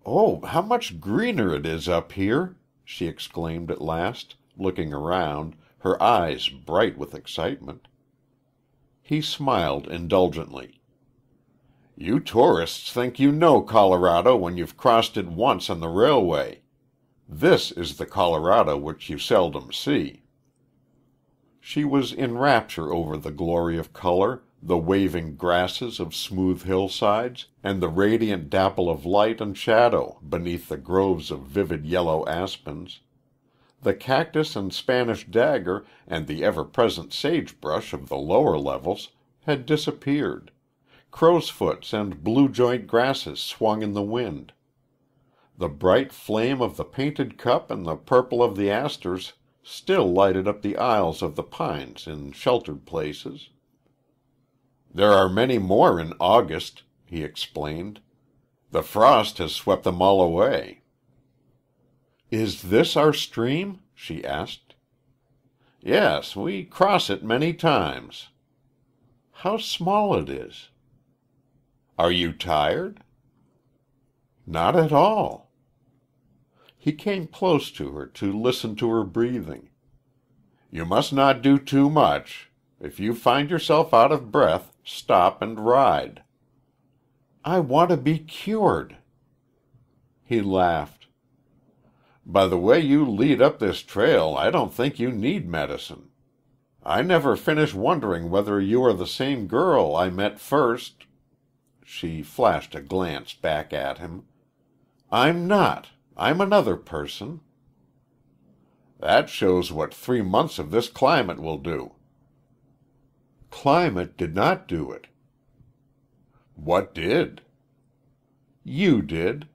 "Oh, how much greener it is up here!" she exclaimed at last, looking around, her eyes bright with excitement. He smiled indulgently. "You tourists think you know Colorado when you've crossed it once on the railway. This is the Colorado which you seldom see." She was in rapture over the glory of color, the waving grasses of smooth hillsides, and the radiant dapple of light and shadow beneath the groves of vivid yellow aspens. The cactus and Spanish dagger and the ever-present sagebrush of the lower levels had disappeared. Crowsfoots and blue-joint grasses swung in the wind. The bright flame of the painted cup and the purple of the asters still lighted up the aisles of the pines in sheltered places. "There are many more in August," he explained. "The frost has swept them all away." "Is this our stream?" she asked. "Yes, we cross it many times." "How small it is." "Are you tired?" "Not at all." He came close to her to listen to her breathing. "You must not do too much. If you find yourself out of breath, stop and ride." "I want to be cured." He laughed. "By the way you lead up this trail, I don't think you need medicine. I never finish wondering whether you are the same girl I met first." She flashed a glance back at him. "I'm not. I'm another person." "That shows what 3 months of this climate will do." "Climate did not do it." "What did?" "You did."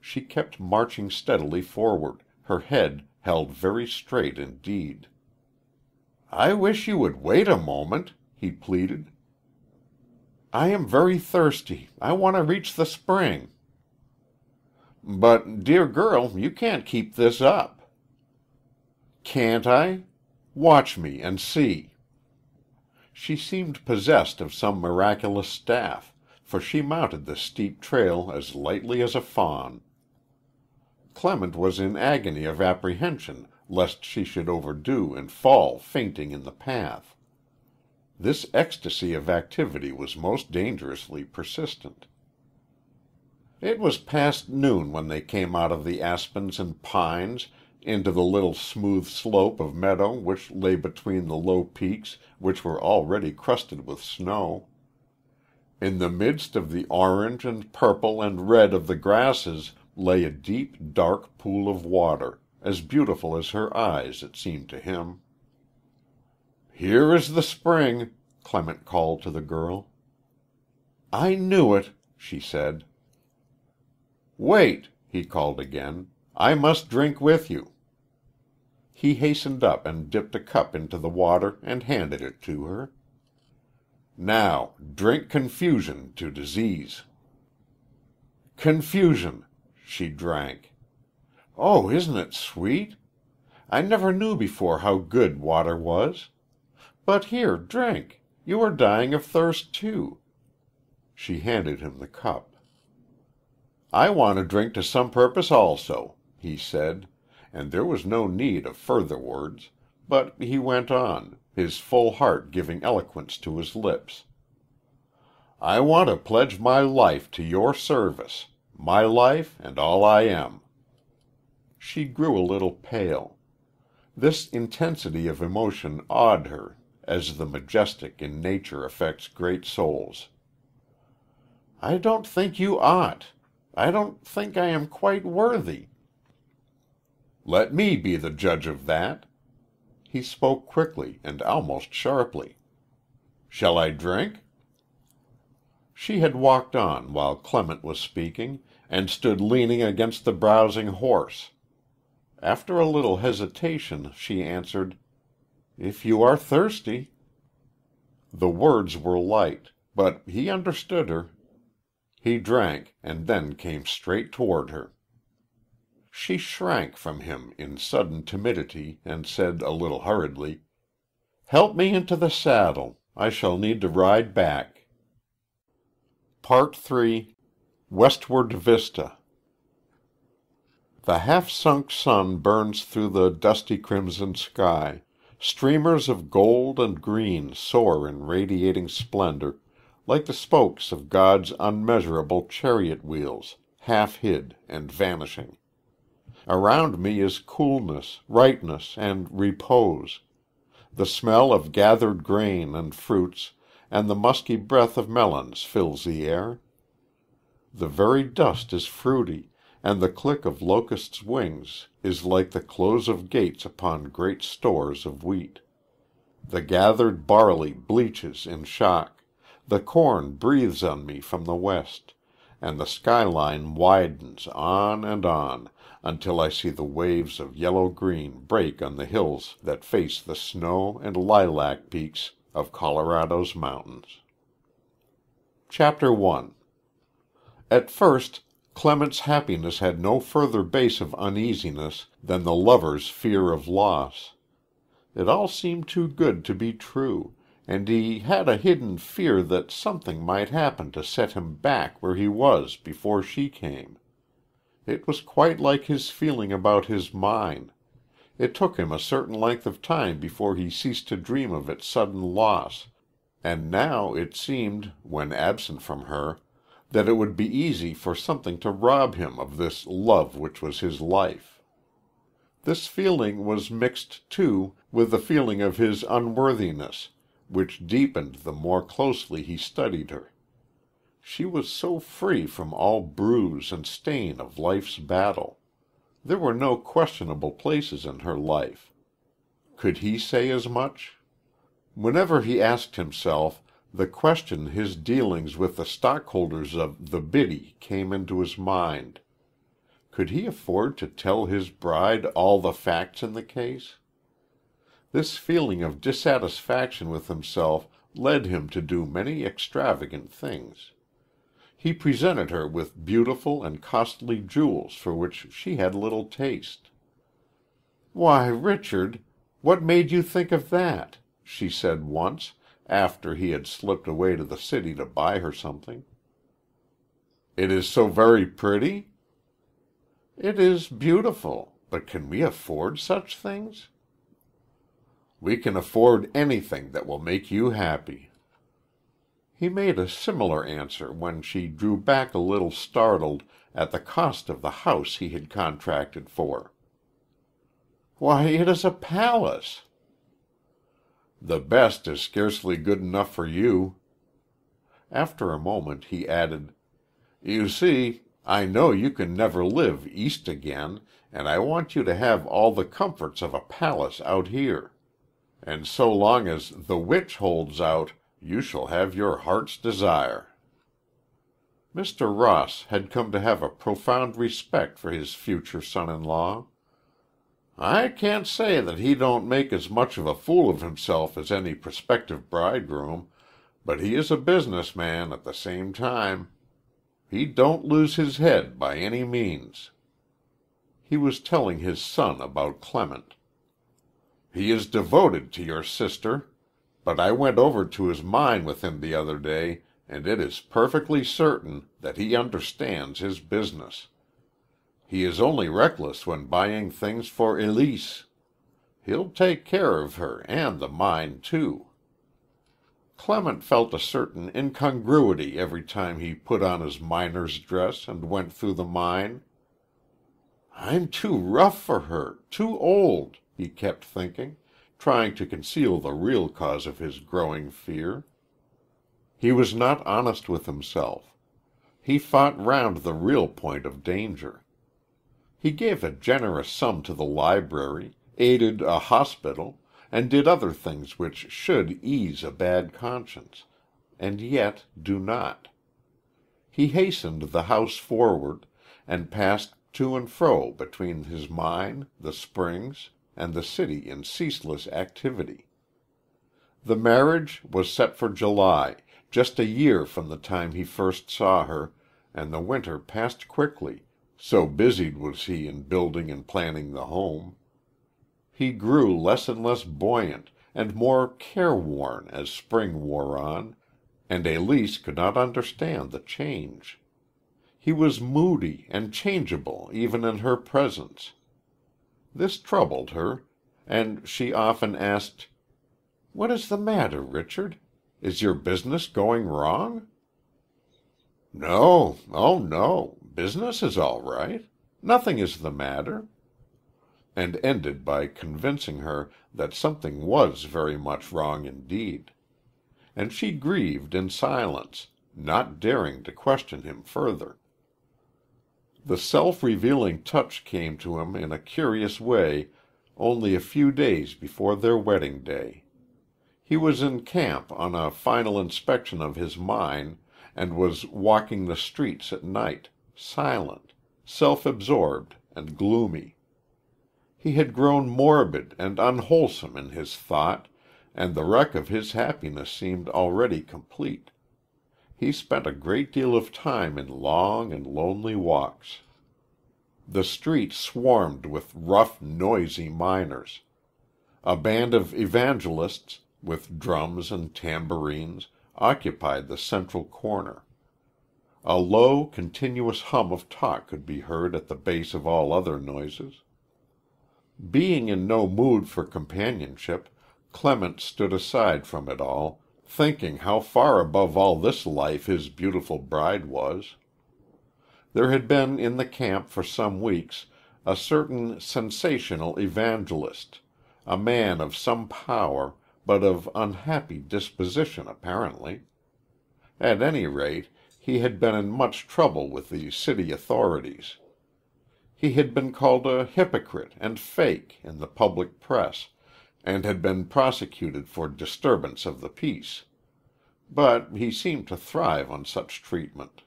She kept marching steadily forward, her head held very straight indeed. "I wish you would wait a moment," he pleaded. "I am very thirsty. I want to reach the spring." "But, dear girl, you can't keep this up." "Can't I? Watch me and see." She seemed possessed of some miraculous staff, for she mounted the steep trail as lightly as a fawn. Clement was in agony of apprehension lest she should overdo and fall fainting in the path. This ecstasy of activity was most dangerously persistent. It was past noon when they came out of the aspens and pines into the little smooth slope of meadow which lay between the low peaks which were already crusted with snow. In the midst of the orange and purple and red of the grasses lay a deep, dark pool of water, as beautiful as her eyes, it seemed to him. "Here is the spring," Clement called to the girl. "I knew it," she said. "Wait," he called again. "I must drink with you." He hastened up and dipped a cup into the water and handed it to her. "Now drink confusion to disease." "Confusion," she drank. "Oh, isn't it sweet? I never knew before how good water was. But here, drink. You are dying of thirst, too." She handed him the cup. "I want to drink to some purpose also," he said, and there was no need of further words, but he went on, his full heart giving eloquence to his lips. "I want to pledge my life to your service, my life and all I am." She grew a little pale. This intensity of emotion awed her, as the majestic in nature affects great souls. "I don't think you ought. I don't think I am quite worthy." "Let me be the judge of that." He spoke quickly and almost sharply. "Shall I drink?" She had walked on while Clement was speaking, and stood leaning against the browsing horse. After a little hesitation, she answered, "If you are thirsty." The words were light, but he understood her. He drank, and then came straight toward her. She shrank from him in sudden timidity, and said a little hurriedly, "Help me into the saddle. I shall need to ride back." Part 3. Westward Vista. The half-sunk sun burns through the dusty crimson sky. Streamers of gold and green soar in radiating splendor, like the spokes of God's unmeasurable chariot wheels, half hid and vanishing. Around me is coolness, rightness, and repose. The smell of gathered grain and fruits, and the musky breath of melons fills the air. The very dust is fruity, and the click of locusts' wings is like the close of gates upon great stores of wheat. The gathered barley bleaches in shock. The corn breathes on me from the west, and the skyline widens on and on until I see the waves of yellow-green break on the hills that face the snow and lilac peaks of Colorado's mountains. Chapter 1. At first, Clement's happiness had no further base of uneasiness than the lover's fear of loss. It all seemed too good to be true, and he had a hidden fear that something might happen to set him back where he was before she came. It was quite like his feeling about his mine. It took him a certain length of time before he ceased to dream of its sudden loss, and now it seemed, when absent from her, that it would be easy for something to rob him of this love which was his life. This feeling was mixed, too, with the feeling of his unworthiness, which deepened the more closely he studied her. She was so free from all bruise and stain of life's battle. There were no questionable places in her life. Could he say as much? Whenever he asked himself, the question his dealings with the stockholders of the Biddy came into his mind. Could he afford to tell his bride all the facts in the case? This feeling of dissatisfaction with himself led him to do many extravagant things. He presented her with beautiful and costly jewels for which she had little taste. "Why, Richard, what made you think of that?" she said once, after he had slipped away to the city to buy her something. "It is so very pretty?" "It is beautiful. But can we afford such things?" "We can afford anything that will make you happy." He made a similar answer when she drew back a little startled at the cost of the house he had contracted for. "Why, it is a palace." "The best is scarcely good enough for you." After a moment he added, "You see, I know you can never live East again, and I want you to have all the comforts of a palace out here. And so long as the witch holds out, you shall have your heart's desire." Mr. Ross had come to have a profound respect for his future son-in-law. "I can't say that he don't make as much of a fool of himself as any prospective bridegroom, but he is a business man at the same time. He don't lose his head by any means." He was telling his son about Clement. "He is devoted to your sister, but I went over to his mine with him the other day, and it is perfectly certain that he understands his business. He is only reckless when buying things for Elise. He'll take care of her and the mine, too." Clement felt a certain incongruity every time he put on his miner's dress and went through the mine. "I'm too rough for her, too old," he kept thinking, trying to conceal the real cause of his growing fear. He was not honest with himself. He fought round the real point of danger. He gave a generous sum to the library, aided a hospital, and did other things which should ease a bad conscience, and yet do not. He hastened the house forward, and passed to and fro between his mine, the springs, and the city in ceaseless activity. The marriage was set for July, just a year from the time he first saw her, and the winter passed quickly, so busied was he in building and planning the home. He grew less and less buoyant and more careworn as spring wore on, and Elise could not understand the change. He was moody and changeable even in her presence. This troubled her, and she often asked, "What is the matter, Richard? Is your business going wrong?" "No, oh no. Business is all right. Nothing is the matter," and ended by convincing her that something was very much wrong indeed. And she grieved in silence, not daring to question him further. The self-revealing touch came to him in a curious way only a few days before their wedding day. He was in camp on a final inspection of his mine, and was walking the streets at night, silent, self-absorbed, and gloomy. He had grown morbid and unwholesome in his thought, and the wreck of his happiness seemed already complete. He spent a great deal of time in long and lonely walks. The street swarmed with rough, noisy miners. A band of evangelists, with drums and tambourines, occupied the central corner. A low, continuous hum of talk could be heard at the base of all other noises. Being in no mood for companionship, Clement stood aside from it all, thinking how far above all this life his beautiful bride was. There had been in the camp for some weeks a certain sensational evangelist, a man of some power, but of unhappy disposition apparently. At any rate, he had been in much trouble with the city authorities. He had been called a hypocrite and fake in the public press, and had been prosecuted for disturbance of the peace. But he seemed to thrive on such treatment.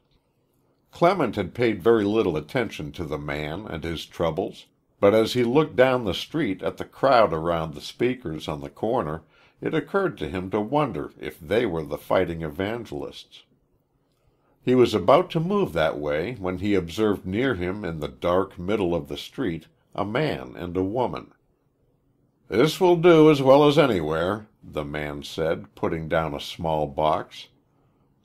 Clement had paid very little attention to the man and his troubles, but as he looked down the street at the crowd around the speakers on the corner, it occurred to him to wonder if they were the fighting evangelists. He was about to move that way when he observed near him in the dark middle of the street a man and a woman. "This will do as well as anywhere," the man said, putting down a small box.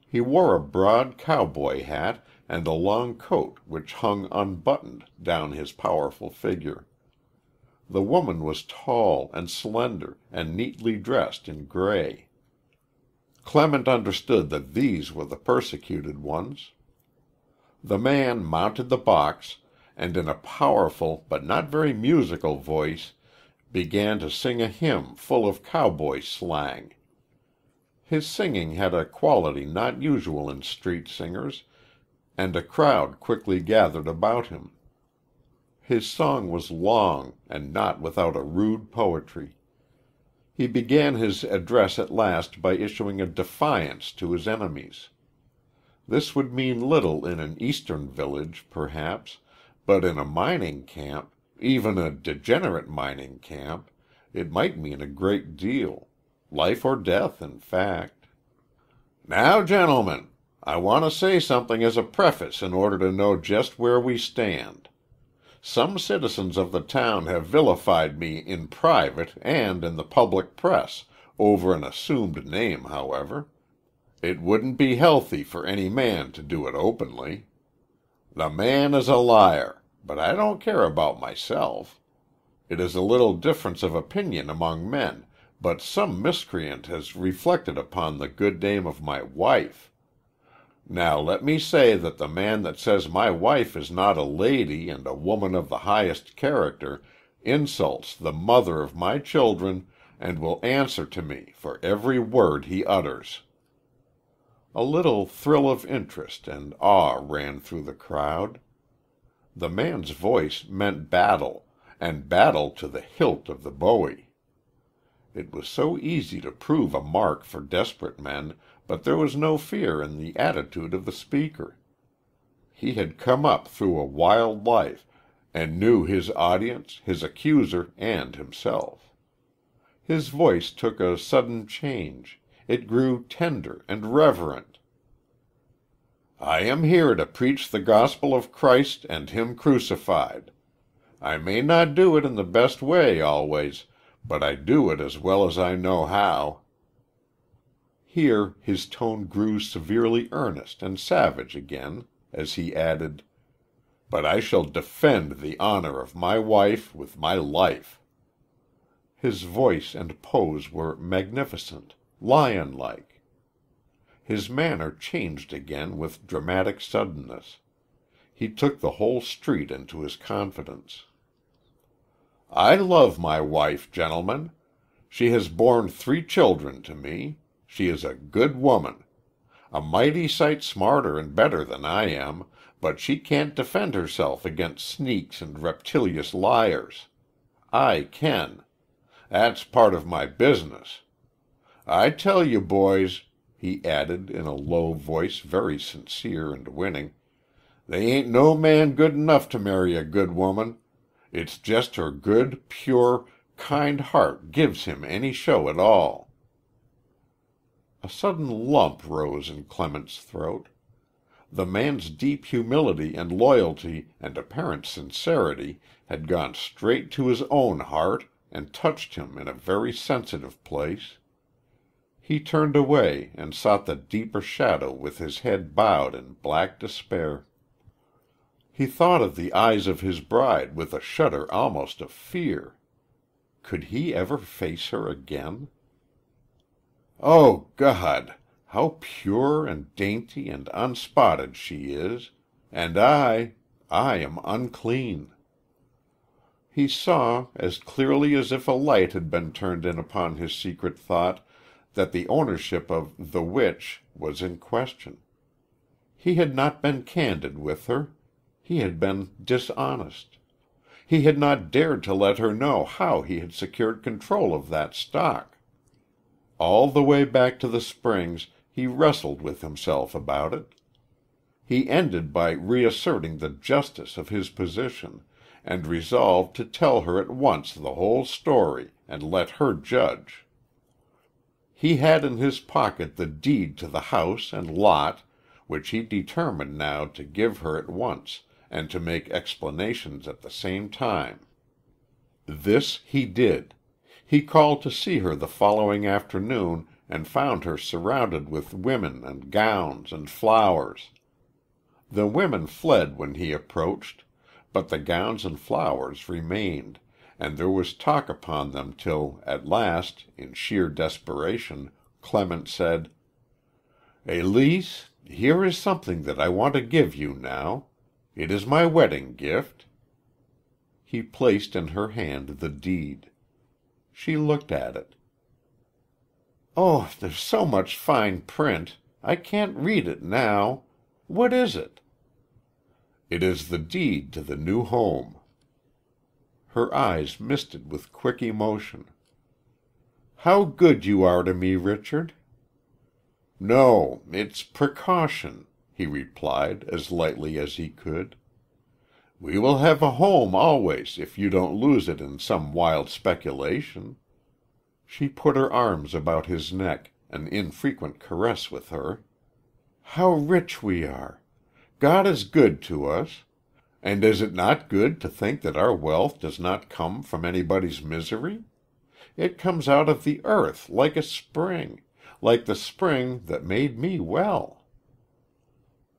He wore a broad cowboy hat and a long coat which hung unbuttoned down his powerful figure. The woman was tall and slender and neatly dressed in gray. Clement understood that these were the persecuted ones. The man mounted the box, and in a powerful but not very musical voice began to sing a hymn full of cowboy slang. His singing had a quality not usual in street singers, and a crowd quickly gathered about him. His song was long and not without a rude poetry. He began his address at last by issuing a defiance to his enemies. This would mean little in an Eastern village, perhaps, but in a mining camp, even a degenerate mining camp, it might mean a great deal. Life or death, in fact. "Now, gentlemen, I want to say something as a preface in order to know just where we stand. Some citizens of the town have vilified me in private and in the public press, over an assumed name, however. It wouldn't be healthy for any man to do it openly. The man is a liar, but I don't care about myself. It is a little difference of opinion among men, but some miscreant has reflected upon the good name of my wife. Now let me say that the man that says my wife is not a lady and a woman of the highest character insults the mother of my children and will answer to me for every word he utters." A little thrill of interest and awe ran through the crowd. The man's voice meant battle, and battle to the hilt of the bowie. It was so easy to prove a mark for desperate men, but there was no fear in the attitude of the speaker. He had come up through a wild life, and knew his audience, his accuser, and himself. His voice took a sudden change. It grew tender and reverent. "I am here to preach the gospel of Christ and Him crucified. I may not do it in the best way always, but I do it as well as I know how." Here his tone grew severely earnest and savage again, as he added, "But I shall defend the honor of my wife with my life." His voice and pose were magnificent, lion-like. His manner changed again with dramatic suddenness. He took the whole street into his confidence. "I love my wife, gentlemen. She has borne 3 children to me. She is a good woman. A mighty sight smarter and better than I am, but she can't defend herself against sneaks and reptilious liars. I can. That's part of my business. I tell you, boys," he added in a low voice very sincere and winning. "They ain't no man good enough to marry a good woman. It's just her good, pure, kind heart gives him any show at all." A sudden lump rose in Clement's throat. The man's deep humility and loyalty and apparent sincerity had gone straight to his own heart and touched him in a very sensitive place. He turned away and sought the deeper shadow with his head bowed in black despair. He thought of the eyes of his bride with a shudder almost of fear. Could he ever face her again? "Oh, God! How pure and dainty and unspotted she is, and I am unclean." He saw, as clearly as if a light had been turned in upon his secret thought, that the ownership of the witch was in question. He had not been candid with her. He had been dishonest. He had not dared to let her know how he had secured control of that stock. All the way back to the Springs he wrestled with himself about it. He ended by reasserting the justice of his position, and resolved to tell her at once the whole story and let her judge. He had in his pocket the deed to the house and lot, which he determined now to give her at once, and to make explanations at the same time. This he did. He called to see her the following afternoon and found her surrounded with women and gowns and flowers. The women fled when he approached, but the gowns and flowers remained, and there was talk upon them till at last, in sheer desperation, Clement said, "Elise, here is something that I want to give you now. It is my wedding gift." He placed in her hand the deed. She looked at it. "Oh, there's so much fine print. I can't read it now. What is it?" "It is the deed to the new home." Her eyes misted with quick emotion. "How good you are to me, Richard." "No, it's precaution," he replied as lightly as he could. "We will have a home always if you don't lose it in some wild speculation." She put her arms about his neck, an infrequent caress with her. "How rich we are! God is good to us. And is it not good to think that our wealth does not come from anybody's misery? It comes out of the earth like a spring, like the spring that made me well."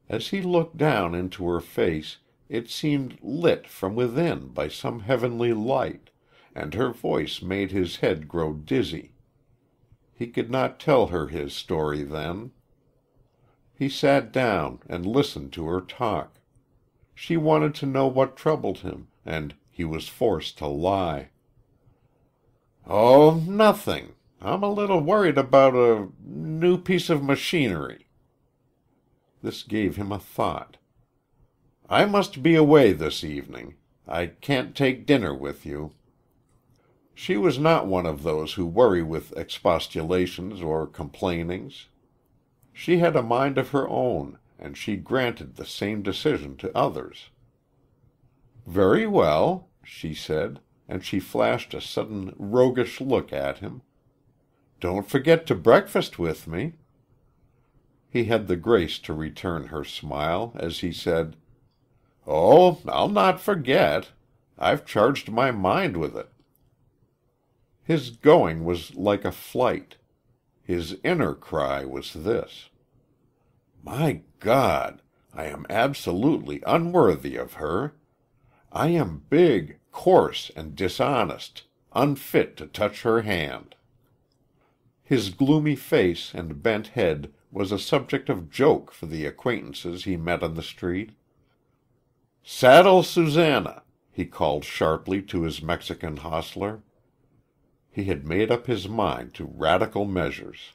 As he looked down into her face, it seemed lit from within by some heavenly light, and her voice made his head grow dizzy. He could not tell her his story then. He sat down and listened to her talk. She wanted to know what troubled him, and he was forced to lie. "Oh, nothing. I'm a little worried about a new piece of machinery." This gave him a thought. "I must be away this evening. I can't take dinner with you." She was not one of those who worry with expostulations or complainings. She had a mind of her own, and she granted the same decision to others. "Very well," she said, and she flashed a sudden roguish look at him. "Don't forget to breakfast with me." He had the grace to return her smile as he said, "Oh, I'll not forget. I've charged my mind with it." His going was like a flight. His inner cry was this: "My God, I am absolutely unworthy of her. I am big, coarse, and dishonest, unfit to touch her hand." His gloomy face and bent head was a subject of joke for the acquaintances he met on the street. "Saddle Susanna," he called sharply to his Mexican hostler. He had made up his mind to radical measures.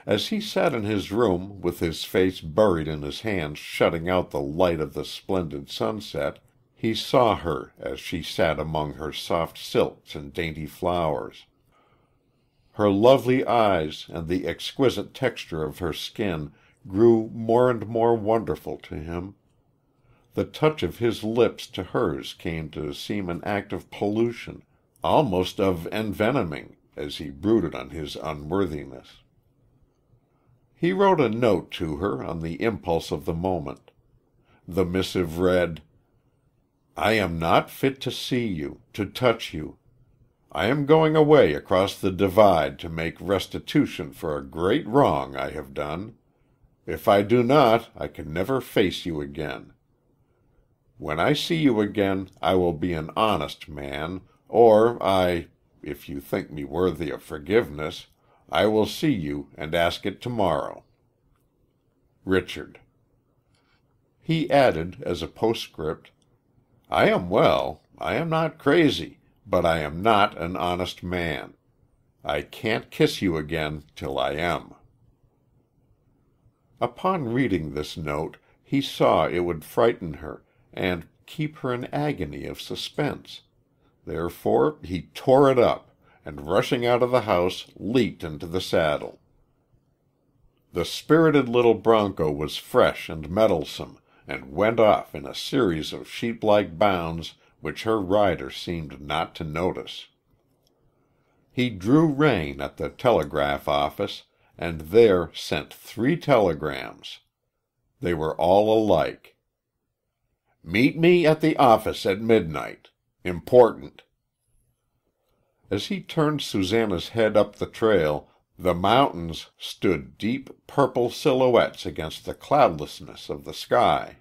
As he sat in his room with his face buried in his hands shutting out the light of the splendid sunset, he saw her as she sat among her soft silks and dainty flowers. Her lovely eyes and the exquisite texture of her skin grew more and more wonderful to him. The touch of his lips to hers came to seem an act of pollution, almost of envenoming, as he brooded on his unworthiness. He wrote a note to her on the impulse of the moment. The missive read: "I am not fit to see you, to touch you. I am going away across the divide to make restitution for a great wrong I have done. If I do not, I can never face you again. When I see you again, I will be an honest man, or if you think me worthy of forgiveness, I will see you and ask it tomorrow. Richard." He added, as a postscript, "I am well. I am not crazy, but I am not an honest man. I can't kiss you again till I am." Upon reading this note, he saw it would frighten her, and keep her in agony of suspense. Therefore he tore it up, and rushing out of the house, leaped into the saddle. The spirited little bronco was fresh and mettlesome, and went off in a series of sheep-like bounds which her rider seemed not to notice. He drew rein at the telegraph office, and there sent 3 telegrams. They were all alike. "Meet me at the office at midnight. Important." As he turned Susanna's head up the trail, the mountains stood deep purple silhouettes against the cloudlessness of the sky.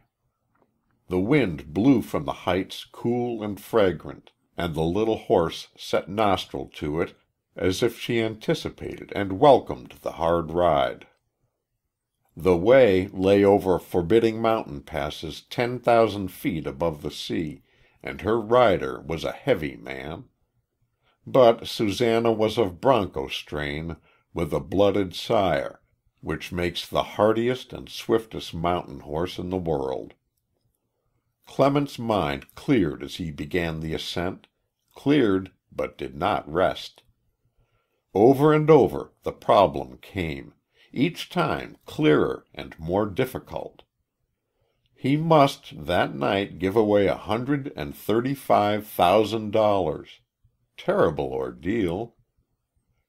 The wind blew from the heights cool and fragrant, and the little horse set nostril to it as if she anticipated and welcomed the hard ride. The way lay over forbidding mountain passes 10,000 feet above the sea, and her rider was a heavy man. But Susanna was of bronco strain, with a blooded sire, which makes the hardiest and swiftest mountain horse in the world. Clement's mind cleared as he began the ascent, cleared but did not rest. Over and over the problem came, each time clearer and more difficult. He must, that night, give away $135,000. Terrible ordeal.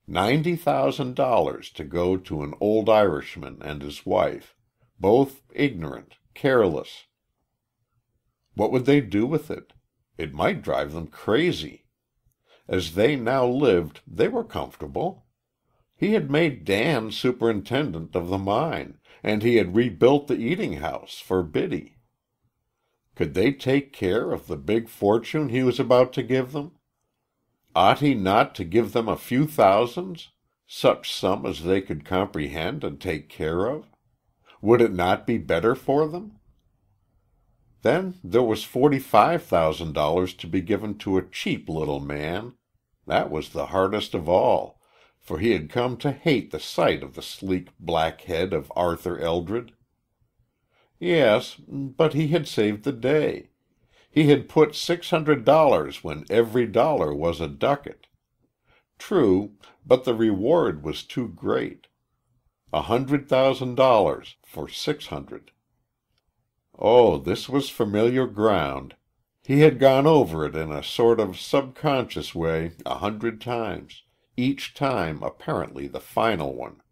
$90,000 to go to an old Irishman and his wife, both ignorant, careless. What would they do with it? It might drive them crazy. As they now lived, they were comfortable. He had made Dan superintendent of the mine, and he had rebuilt the eating house for Biddy. Could they take care of the big fortune he was about to give them? Ought he not to give them a few thousands, such sum as they could comprehend and take care of? Would it not be better for them? Then there was $45,000 to be given to a cheap little man. That was the hardest of all, for he had come to hate the sight of the sleek black head of Arthur Eldred. Yes, but he had saved the day. He had put $600 when every dollar was a ducat. True, but the reward was too great. $100,000 for 600. Oh, this was familiar ground. He had gone over it in a sort of subconscious way 100 times, each time apparently the final one.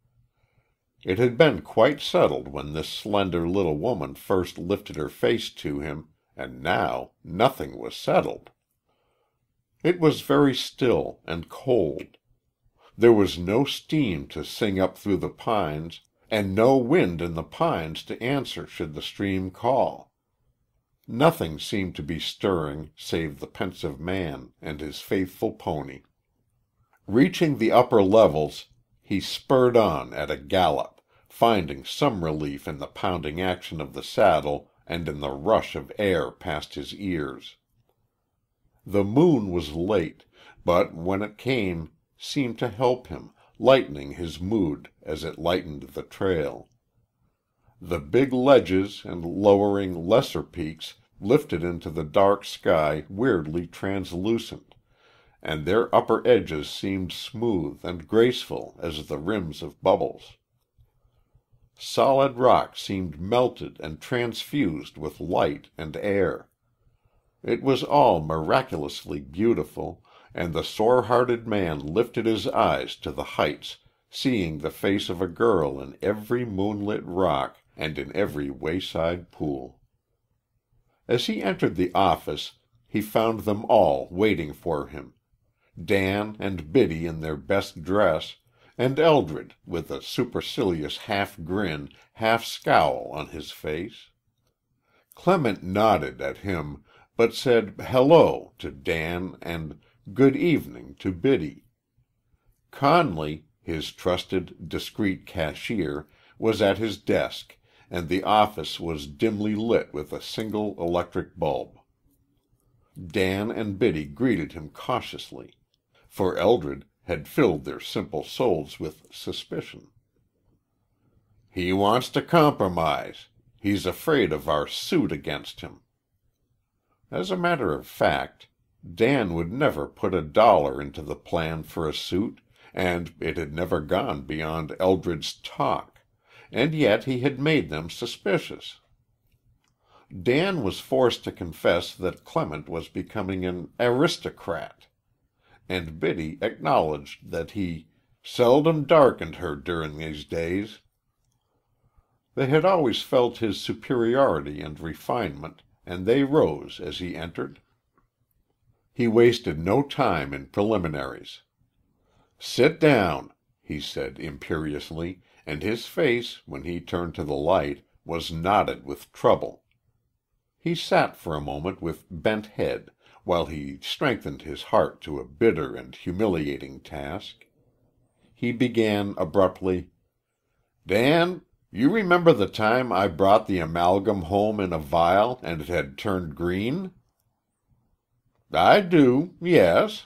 It had been quite settled when this slender little woman first lifted her face to him, and now nothing was settled. It was very still and cold. There was no steam to sing up through the pines, and no wind in the pines to answer should the stream call. Nothing seemed to be stirring save the pensive man and his faithful pony. Reaching the upper levels, he spurred on at a gallop, finding some relief in the pounding action of the saddle and in the rush of air past his ears. The moon was late, but when it came, seemed to help him, lightening his mood as it lightened the trail. The big ledges and lowering lesser peaks lifted into the dark sky weirdly translucent, and their upper edges seemed smooth and graceful as the rims of bubbles. Solid rock seemed melted and transfused with light and air. It was all miraculously beautiful, and the sore-hearted man lifted his eyes to the heights, seeing the face of a girl in every moonlit rock and in every wayside pool. As he entered the office, he found them all waiting for him. Dan and Biddy in their best dress, and Eldred with a supercilious half-grin, half-scowl on his face. Clement nodded at him, but said hello to Dan and good evening to Biddy. Conley, his trusted, discreet cashier, was at his desk, and the office was dimly lit with a single electric bulb. Dan and Biddy greeted him cautiously, for Eldred had filled their simple souls with suspicion. "He wants to compromise. He's afraid of our suit against him." As a matter of fact, Dan would never put $1 into the plan for a suit, and it had never gone beyond Eldred's talk, and yet he had made them suspicious. Dan was forced to confess that Clement was becoming an aristocrat, and Biddy acknowledged that he seldom darkened her during these days. They had always felt his superiority and refinement, and they rose as he entered. He wasted no time in preliminaries. "Sit down," he said imperiously, and his face, when he turned to the light, was knotted with trouble. He sat for a moment with bent head, while he strengthened his heart to a bitter and humiliating task. He began abruptly, "Dan, you remember the time I brought the amalgam home in a vial and it had turned green?" "I do, yes."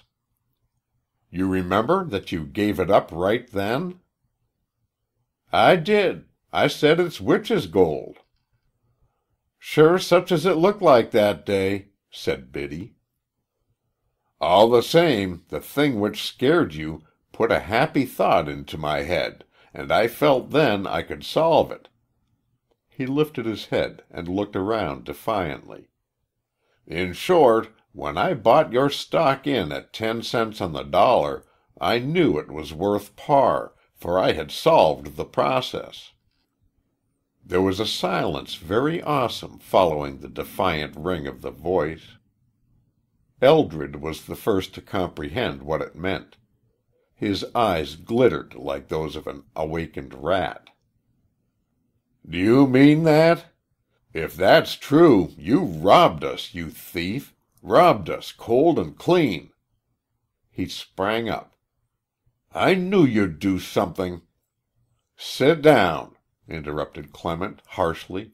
"You remember that you gave it up right then?" "I did. I said it's witch's gold." "Sure such as it looked like that day," said Biddy. "All the same, the thing which scared you put a happy thought into my head, and I felt then I could solve it." He lifted his head and looked around defiantly. "In short, when I bought your stock in at 10 cents on the dollar, I knew it was worth par, for I had solved the process." There was a silence very awesome following the defiant ring of the voice. Eldred was the first to comprehend what it meant. His eyes glittered like those of an awakened rat. "Do you mean that? If that's true, you robbed us, you thief. Robbed us cold and clean." He sprang up. "I knew you'd do something." "Sit down," interrupted Clement harshly.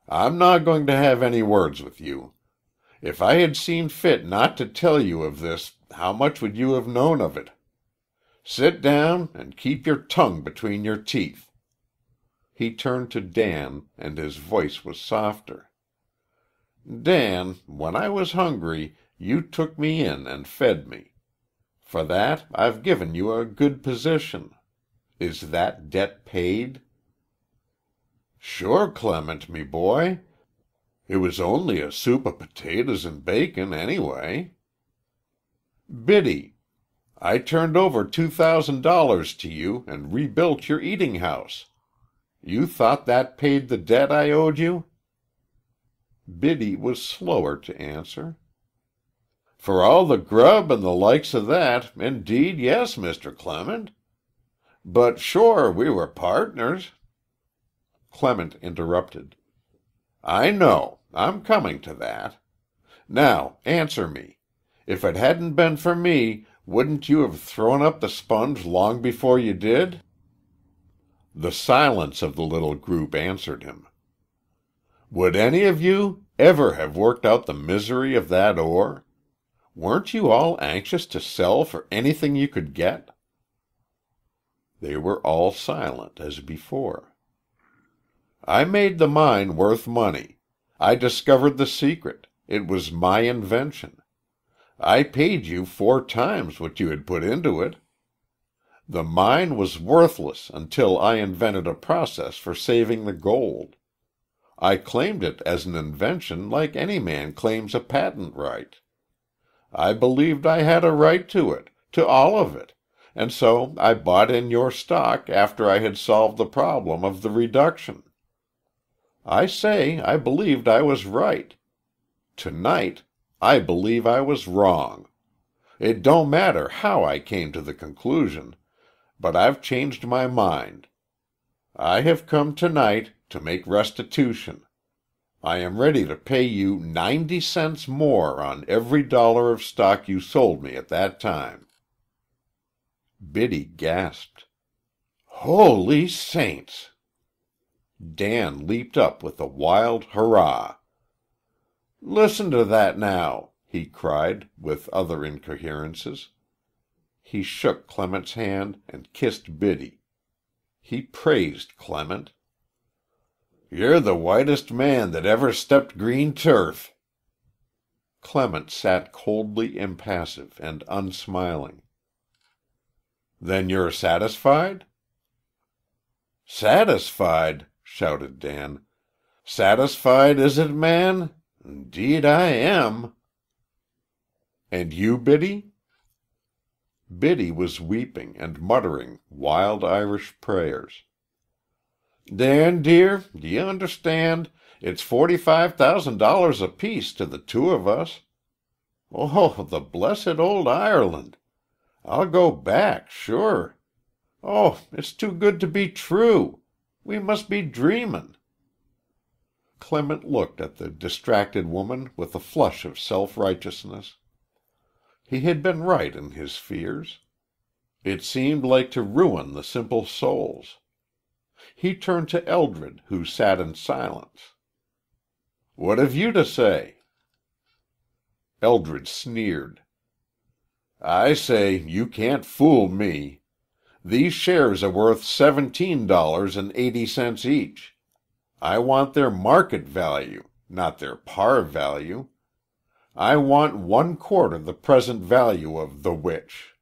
"I'm not going to have any words with you. If I had seen fit not to tell you of this, how much would you have known of it? Sit down and keep your tongue between your teeth." He turned to Dan, and his voice was softer. "Dan, when I was hungry, you took me in and fed me. For that I've given you a good position. Is that debt paid?" "Sure, Clement, me boy. It was only a soup of potatoes and bacon, anyway." "Biddy, I turned over $2,000 to you and rebuilt your eating house. You thought that paid the debt I owed you?" Biddy was slower to answer. "For all the grub and the likes of that, indeed, yes, Mr. Clement. But sure we were partners." Clement interrupted. "I know. I'm coming to that. Now, answer me. If it hadn't been for me, wouldn't you have thrown up the sponge long before you did?" The silence of the little group answered him. "Would any of you ever have worked out the misery of that ore? Weren't you all anxious to sell for anything you could get?" They were all silent as before. "I made the mine worth money. I discovered the secret. It was my invention. I paid you 4 times what you had put into it. The mine was worthless until I invented a process for saving the gold. I claimed it as an invention like any man claims a patent right. I believed I had a right to it, to all of it, and so I bought in your stock after I had solved the problem of the reduction. I say I believed I was right. Tonight, I believe I was wrong. It don't matter how I came to the conclusion, but I've changed my mind. I have come tonight to make restitution. I am ready to pay you 90 cents more on every dollar of stock you sold me at that time." Biddy gasped. "Holy saints!" Dan leaped up with a wild hurrah. "Listen to that now," he cried, with other incoherences. He shook Clement's hand and kissed Biddy. He praised Clement. "You're the whitest man that ever stepped green turf." Clement sat coldly impassive and unsmiling. "Then you're satisfied?" "Satisfied?" shouted Dan. "Satisfied is it, man? 'Deed I am." "And you, Biddy?" Biddy was weeping and muttering wild Irish prayers. "Dan, dear, do you understand? It's $45,000 apiece to the two of us. Oh, the blessed old Ireland! I'll go back, sure. Oh, it's too good to be true. We must be dreamin'." Clement looked at the distracted woman with a flush of self-righteousness. He had been right in his fears. It seemed like to ruin the simple souls. He turned to Eldred, who sat in silence. "What have you to say?" Eldred sneered. "I say you can't fool me. These shares are worth $17.80 each. I want their market value, not their par value. I want 1/4 the present value of the witch."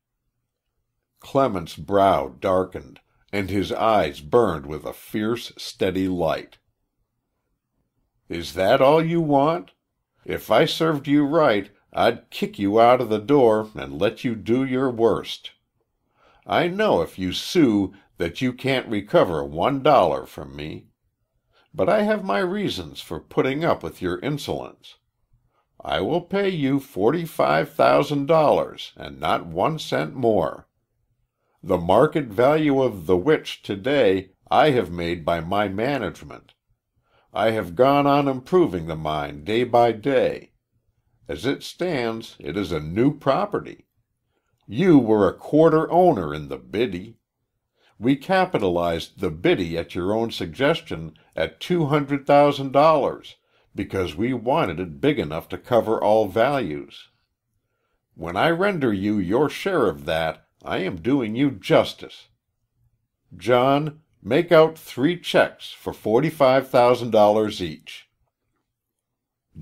Clement's brow darkened, and his eyes burned with a fierce, steady light. "Is that all you want? If I served you right, I'd kick you out of the door and let you do your worst. I know if you sue that you can't recover $1 from me. But I have my reasons for putting up with your insolence. I will pay you $45,000 and not 1 cent more. The market value of the witch today I have made by my management. I have gone on improving the mine day by day. As it stands, it is a new property. You were a quarter owner in the Biddy. We capitalized the Biddy at your own suggestion at $200,000 because we wanted it big enough to cover all values. When I render you your share of that, I am doing you justice. John, make out 3 checks for $45,000 each."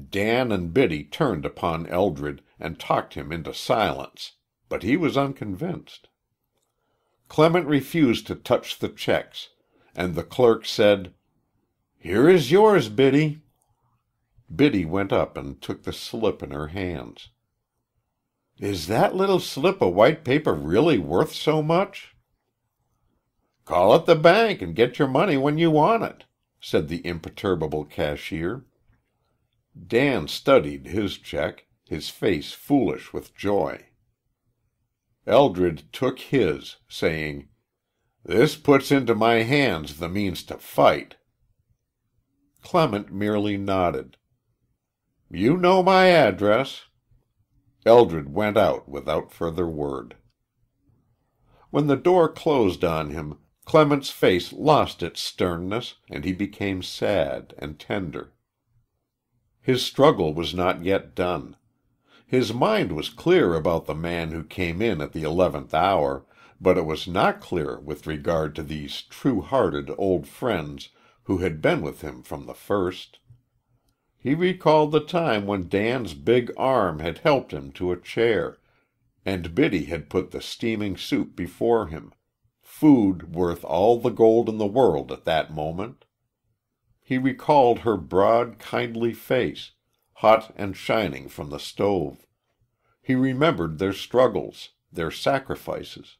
Dan and Biddy turned upon Eldred and talked him into silence, but he was unconvinced. Clement refused to touch the checks, and the clerk said, "Here is yours, Biddy." Biddy went up and took the slip in her hands. "Is that little slip of white paper really worth so much?" "Call at the bank and get your money when you want it," said the imperturbable cashier. Dan studied his check, his face foolish with joy. Eldred took his, saying, "This puts into my hands the means to fight." Clement merely nodded. "You know my address." Eldred went out without further word. When the door closed on him, Clement's face lost its sternness, and he became sad and tender. His struggle was not yet done. His mind was clear about the man who came in at the 11th hour, but it was not clear with regard to these true-hearted old friends who had been with him from the first. He recalled the time when Dan's big arm had helped him to a chair, and Biddy had put the steaming soup before him, food worth all the gold in the world at that moment. He recalled her broad, kindly face, hot and shining from the stove. He remembered their struggles, their sacrifices.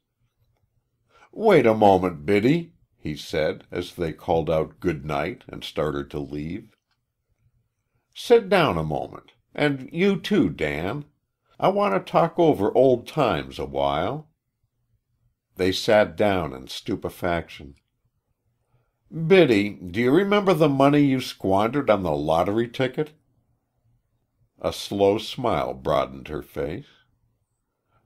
"Wait a moment, Biddy," he said, as they called out good night and started to leave. "Sit down a moment. And you too, Dan. I want to talk over old times a while." They sat down in stupefaction. "Biddy, do you remember the money you squandered on the lottery ticket?" A slow smile broadened her face.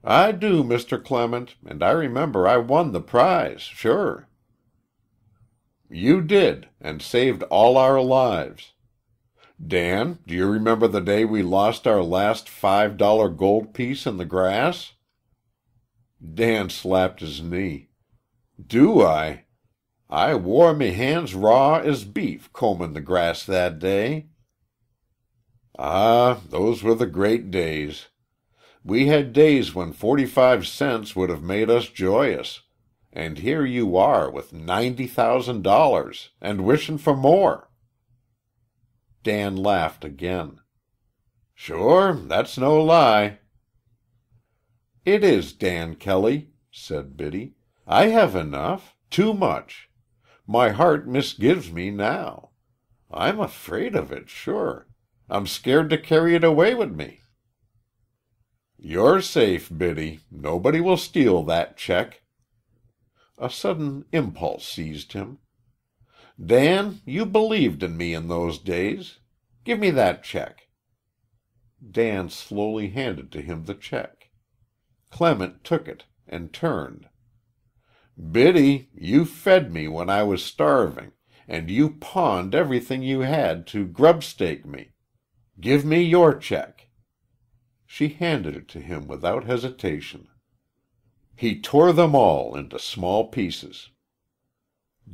"I do, Mr. Clement, and I remember I won the prize, sure." "You did, and saved all our lives. Dan, do you remember the day we lost our last $5 gold piece in the grass?" Dan slapped his knee. "Do I? I wore me hands raw as beef combin' the grass that day." "Ah, those were the great days. We had days when 45 cents would have made us joyous, and here you are with $90,000 and wishin' for more." Dan laughed again. "Sure, that's no lie." "It is, Dan Kelly," said Biddy. "I have enough. Too much. My heart misgives me now. I'm afraid of it, sure. I'm scared to carry it away with me." "You're safe, Biddy. Nobody will steal that check." A sudden impulse seized him. "Dan, you believed in me in those days. Give me that check." Dan slowly handed to him the check. Clement took it and turned. "Biddy, you fed me when I was starving, and you pawned everything you had to grubstake me. Give me your check." She handed it to him without hesitation. He tore them all into small pieces.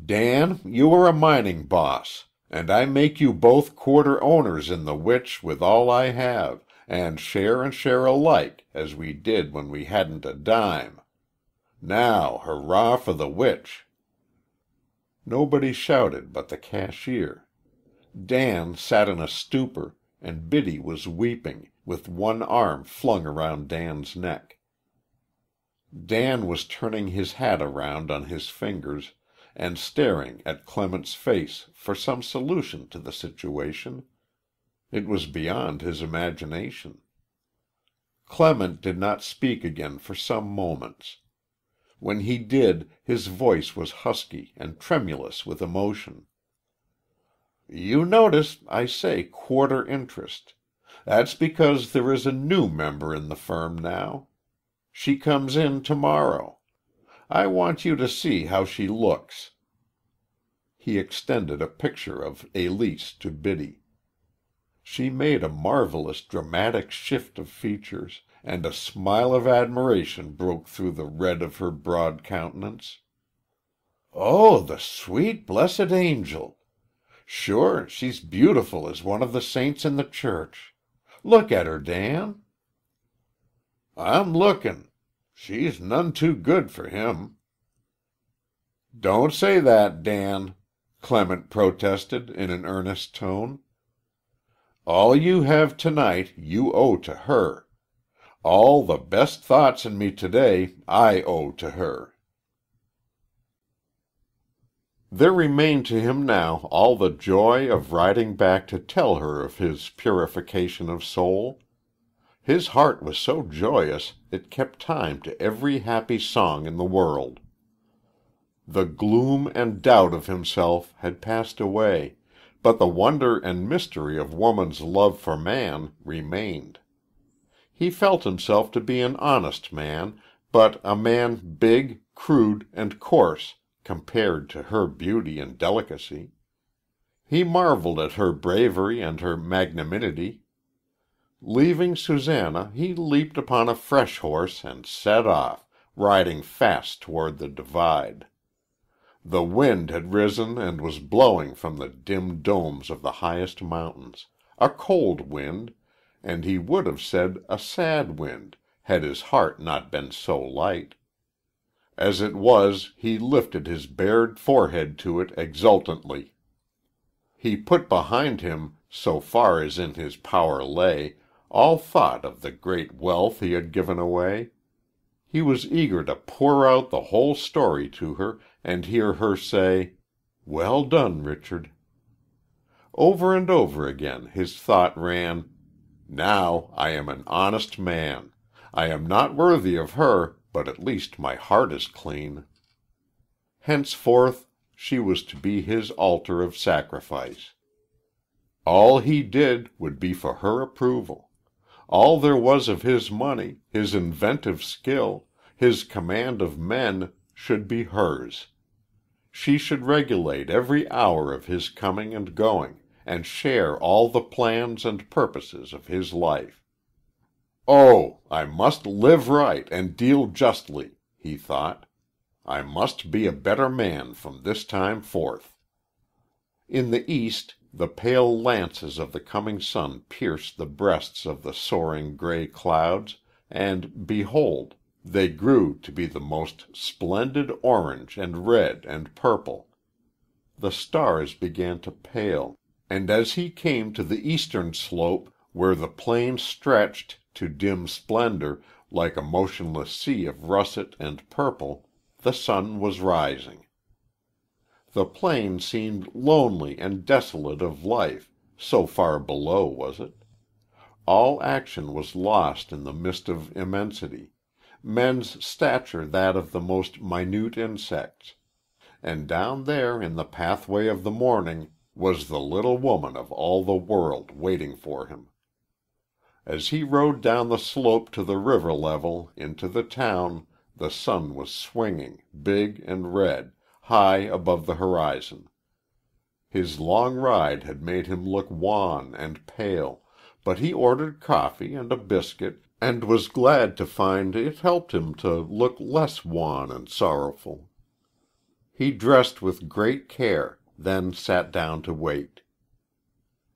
"Dan, you are a mining boss, and I make you both quarter owners in the witch with all I have, and share alike, as we did when we hadn't a dime. Now, hurrah for the witch." Nobody shouted but the cashier. Dan sat in a stupor, and Biddy was weeping, with one arm flung around Dan's neck. Dan was turning his hat around on his fingers and staring at Clement's face for some solution to the situation. It was beyond his imagination. Clement did not speak again for some moments. When he did, his voice was husky and tremulous with emotion. "You notice I say quarter interest. That's because there is a new member in the firm now. She comes in tomorrow. I want you to see how she looks." He extended a picture of Elise to Biddy. She made a marvelous dramatic shift of features, and a smile of admiration broke through the red of her broad countenance. "Oh, the sweet, blessed angel! Sure, she's beautiful as one of the saints in the church. Look at her, Dan." "I'm lookin'. She's none too good for him." "Don't say that, Dan," Clement protested in an earnest tone. "All you have tonight you owe to her. All the best thoughts in me today I owe to her." There remained to him now all the joy of riding back to tell her of his purification of soul. His heart was so joyous it kept time to every happy song in the world. The gloom and doubt of himself had passed away, but the wonder and mystery of woman's love for man remained. He felt himself to be an honest man, but a man big, crude, and coarse compared to her beauty and delicacy. He marveled at her bravery and her magnanimity. Leaving Susanna, he leaped upon a fresh horse and set off, riding fast toward the divide. The wind had risen and was blowing from the dim domes of the highest mountains, a cold wind, and he would have said a sad wind, had his heart not been so light. As it was, he lifted his bared forehead to it exultantly. He put behind him, so far as in his power lay, all thought of the great wealth he had given away. He was eager to pour out the whole story to her and hear her say, "Well done, Richard." Over and over again his thought ran, "Now I am an honest man. I am not worthy of her, but at least my heart is clean." Henceforth she was to be his altar of sacrifice. All he did would be for her approval. All there was of his money, his inventive skill, his command of men, should be hers. She should regulate every hour of his coming and going, and share all the plans and purposes of his life. "Oh, I must live right and deal justly," he thought. "I must be a better man from this time forth." In the east the pale lances of the coming sun pierced the breasts of the soaring gray clouds, and, behold, they grew to be the most splendid orange and red and purple. The stars began to pale, and as he came to the eastern slope, where the plain stretched to dim splendor like a motionless sea of russet and purple, the sun was rising. The plain seemed lonely and desolate of life, so far below was it. All action was lost in the mist of immensity, men's stature that of the most minute insects. And down there in the pathway of the morning was the little woman of all the world waiting for him. As he rode down the slope to the river level into the town, the sun was swinging, big and red, high above the horizon. His long ride had made him look wan and pale, but he ordered coffee and a biscuit, and was glad to find it helped him to look less wan and sorrowful. He dressed with great care, then sat down to wait.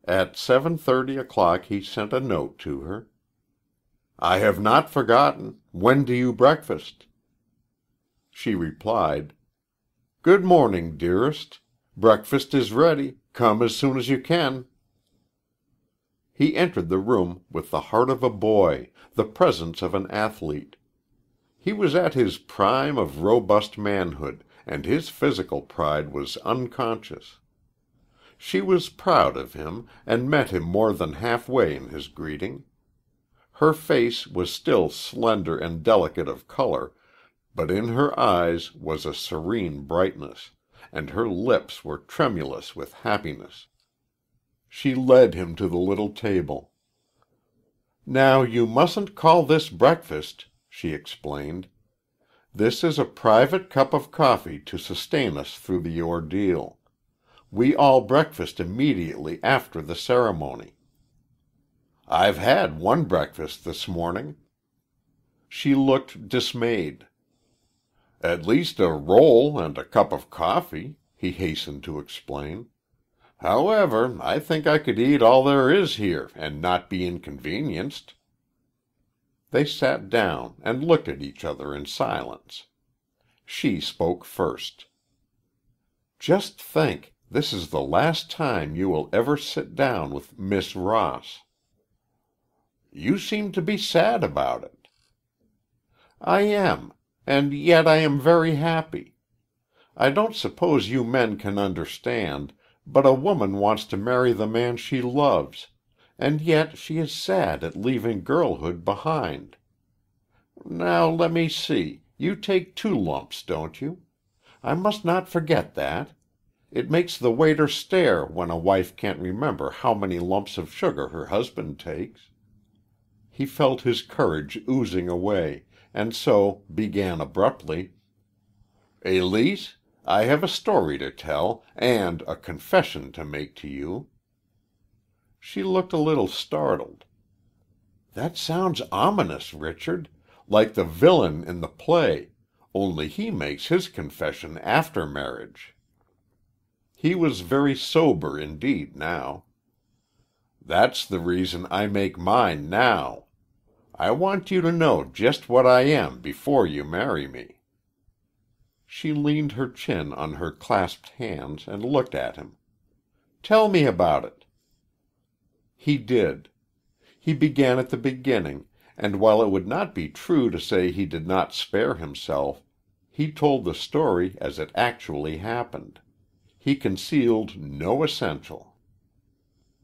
At 7:30 o'clock he sent a note to her. "I have not forgotten. When do you breakfast?" She replied, "Good morning, dearest. Breakfast is ready. Come as soon as you can." He entered the room with the heart of a boy, the presence of an athlete. He was at his prime of robust manhood, and his physical pride was unconscious. She was proud of him, and met him more than halfway in his greeting. Her face was still slender and delicate of color, but in her eyes was a serene brightness, and her lips were tremulous with happiness. She led him to the little table. "Now you mustn't call this breakfast," she explained. "This is a private cup of coffee to sustain us through the ordeal. We all breakfast immediately after the ceremony." "I've had one breakfast this morning." She looked dismayed. "At least a roll and a cup of coffee," he hastened to explain. "However, I think I could eat all there is here and not be inconvenienced." They sat down and looked at each other in silence. She spoke first. "Just think, this is the last time you will ever sit down with Miss Ross." "You seem to be sad about it." "I am. And yet I am very happy. I don't suppose you men can understand, but a woman wants to marry the man she loves, and yet she is sad at leaving girlhood behind. Now, let me see, you take 2 lumps, don't you? I must not forget that. It makes the waiter stare when a wife can't remember how many lumps of sugar her husband takes." He felt his courage oozing away, and so began abruptly, "Elise, I have a story to tell, and a confession to make to you." She looked a little startled. "That sounds ominous, Richard, like the villain in the play, only he makes his confession after marriage." He was very sober indeed now. That's the reason I make mine now. I want you to know just what I am before you marry me." She leaned her chin on her clasped hands and looked at him. "Tell me about it." He did. He began at the beginning, and while it would not be true to say he did not spare himself, he told the story as it actually happened. He concealed no essential.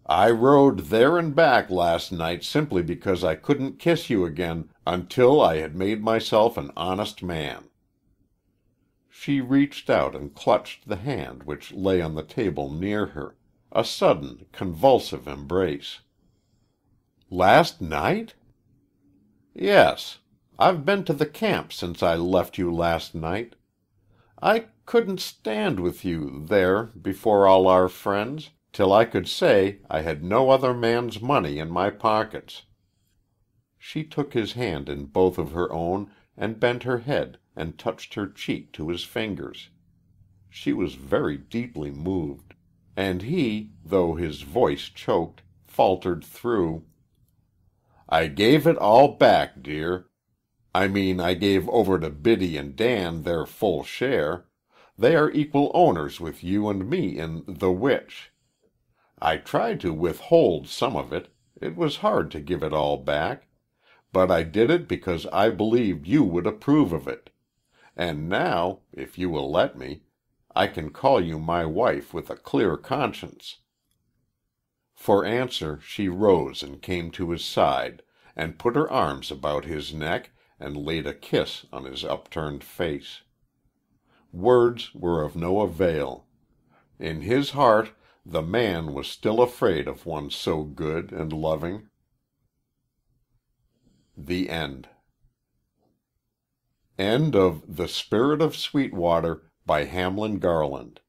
"I rode there and back last night simply because I couldn't kiss you again until I had made myself an honest man." She reached out and clutched the hand which lay on the table near her, a sudden, convulsive embrace. "Last night?" "Yes. I've been to the camp since I left you last night. I couldn't stand with you there before all our friends till I could say I had no other man's money in my pockets." She took his hand in both of her own and bent her head and touched her cheek to his fingers. She was very deeply moved. And he, though his voice choked, faltered through: "I gave it all back, dear. I mean I gave over to Biddy and Dan their full share. They are equal owners with you and me in The Witch. I tried to withhold some of it. It was hard to give it all back. But I did it because I believed you would approve of it. And now, if you will let me, I can call you my wife with a clear conscience." For answer she rose and came to his side, and put her arms about his neck and laid a kiss on his upturned face. Words were of no avail. In his heart the man was still afraid of one so good and loving. The End. End of The Spirit of Sweetwater by Hamlin Garland.